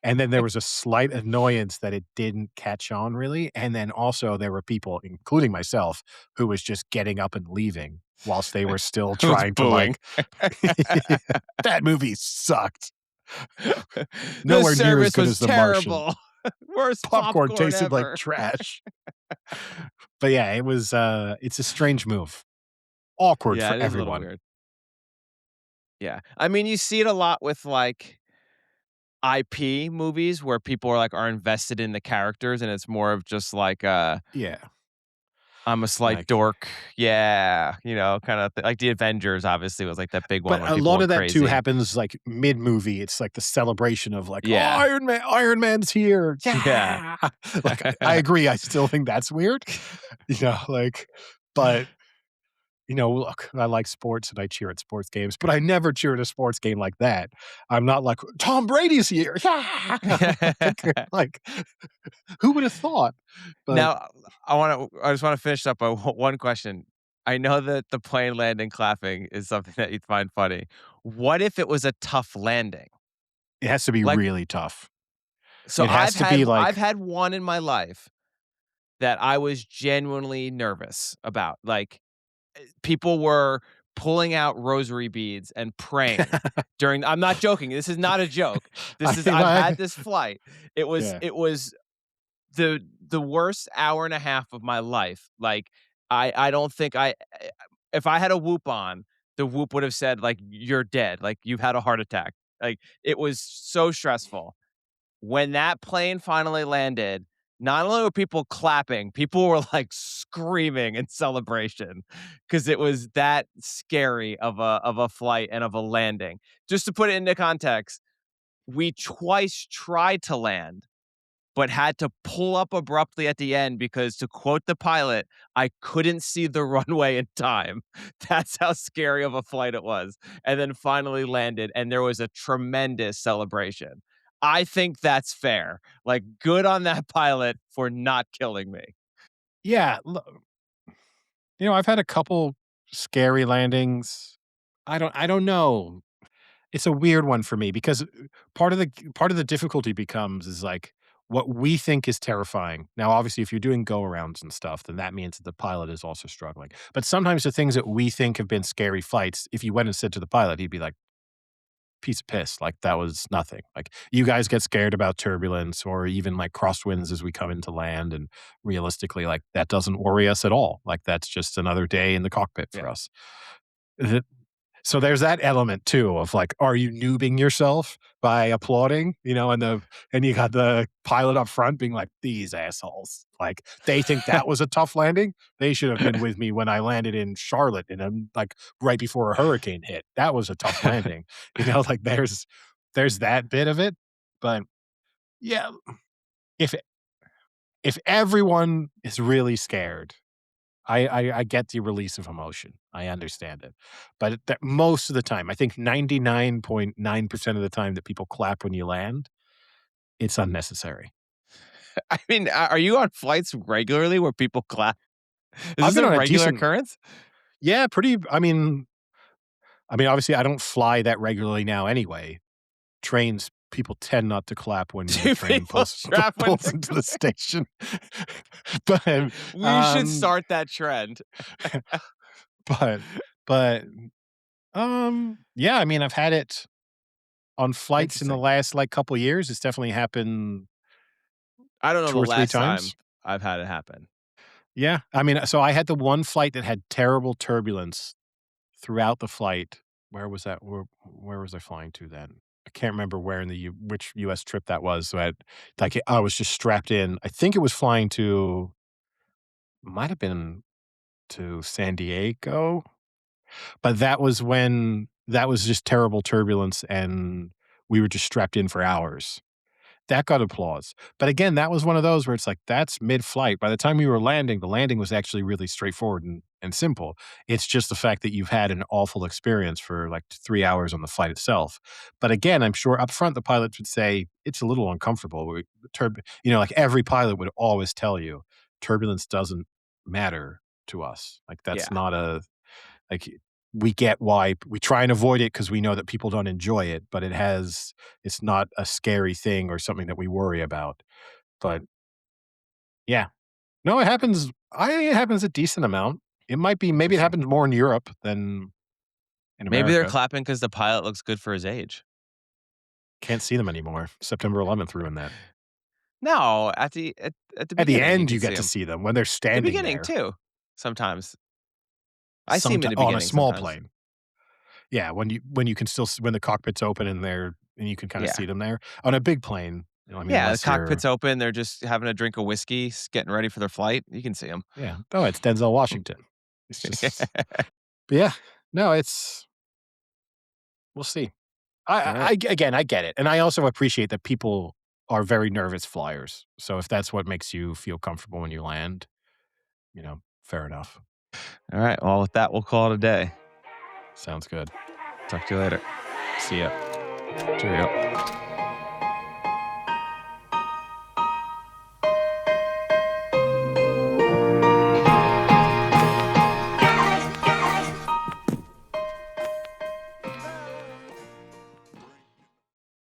And then there was a slight annoyance that it didn't catch on really, and then also there were people, including myself, who was just getting up and leaving whilst they were still Who's trying to booing? like, "That movie sucked. "The Nowhere near as service good was as The Martian. terrible. Worst Popcorn popcorn tasted like ever." trash." But yeah, it's a strange move. Awkward Yeah, for it is a little everyone. weird. Yeah. I mean, you see it a lot with, like, IP movies where people are invested in the characters, and it's more of just like, Yeah, I'm a slight like dork. Yeah, kinda like the Avengers obviously was like that big one but when a people lot went of that too crazy. happens, like, mid-movie. It's like the celebration of like, "Oh, Yeah. Iron Man's here. Yeah. Yeah!" Like, I agree, I still think that's weird, like, but, look, I like sports and I cheer at sports games, but I never cheer at a sports game like that. I'm not like, "Tom Brady's here. Yeah!" Like, who would have thought? But Now, I just wanna finish up by one question. I know that the plane landing clapping is something that you'd find funny. What if it was a tough landing? it has to be Like, really tough. so It has to be I've like had one in my life that I was genuinely nervous about. Like, people were pulling out rosary beads and praying during I'm not joking. This is not a joke. This is I've I had this flight. It was yeah. it was the worst hour and a half of my life. Like, I don't think if I had a Whoop on, the Whoop would have said, like, "You're dead. Like, you've had a heart attack." Like, it was so stressful. When that plane finally landed, not only were people clapping, people were, like, screaming in celebration because it was that scary of a flight and of a landing. Just to put it into context, we twice tried to land, but had to pull up abruptly at the end because, to quote the pilot, "I couldn't see the runway in time." That's how scary of a flight it was, and then finally landed, and there was a tremendous celebration. I think that's fair. Like, good on that pilot for not killing me. Yeah, I've had a couple scary landings. I don't know. It's a weird one for me because part of the difficulty becomes is, like, what we think is terrifying. Now, obviously, if you're doing go-arounds and stuff, then that means that the pilot is also struggling. But sometimes the things that we think have been scary flights, if you went and said to the pilot, he'd be like, "Piece of piss, like, that was nothing." Like, you guys get scared about turbulence or even, like, crosswinds as we come into land, and realistically, like, that doesn't worry us at all. Like, that's just another day in the cockpit Yeah. for us. So there's that element too of, like, are you noobing yourself by applauding, and you got the pilot up front being like, "These assholes, like, they think that was a tough landing? They should have been with me when I landed in Charlotte like, right before a hurricane hit. That was a tough landing." Like, there's that bit of it, but yeah, if if everyone is really scared, I get the release of emotion. I understand it. But that most of the time, I think 99.9% of the time that people clap when you land, it's unnecessary. I mean, are you on flights regularly where people clap? Is I've this been a on a regular decent occurrence? yeah, pretty I mean, obviously, I don't fly that regularly now anyway. Trains, people tend not to clap when the Do train people pulls strap when pulls they're into the station. But, We should um start that trend. but but, yeah, I mean, I've had it on flights in the Interesting. last, like, couple years. It's definitely happened I don't know 2 the or 3 last time times. I've had it happen. Yeah, I mean, so I had the one flight that had terrible turbulence throughout the flight. Where was that? Where was I flying to then? I can't remember where in the which US trip that was. So I was just strapped in. I think it was flying to might have been to San Diego, but that was just terrible turbulence, and we were just strapped in for hours. That got applause. But again, that was one of those where it's like, that's mid-flight. By the time we were landing, the landing was actually really straightforward and simple. It's just the fact that you've had an awful experience for like 3 hours on the flight itself. But again, I'm sure up front the pilots would say, "It's a little uncomfortable." Like every pilot would always tell you, turbulence doesn't matter to us. Like that's Yeah. not a like, we get why we try and avoid it because we know that people don't enjoy it, but it's not a scary thing or something that we worry about. But yeah. No, it happens I think it happens a decent amount. It might be maybe it Interesting. happens more in Europe than in Maybe they're America. clapping because the pilot looks good for his age. Can't see them anymore. September 11th ruined that. No, at the At the beginning, you end, can you see get to him. see them when they're The standing beginning there. too, sometimes. I see him in Sometime the on a beginning small sometimes. plane. Yeah, when you can still when the cockpit's open and you can kinda Yeah. see them there. On a big plane, I mean, Yeah, the unless you're cockpit's open, they're just having a drink of whiskey, getting ready for their flight. You can see them. yeah. Oh, it's Denzel Washington. It's just but yeah. No, we'll see. Alright. Again, I get it, and I also appreciate that people are very nervous flyers. So if that's what makes you feel comfortable when you land, fair enough. Alright, well, with that, we'll call it a day. Sounds good. Talk to you later. See ya. Cheerio.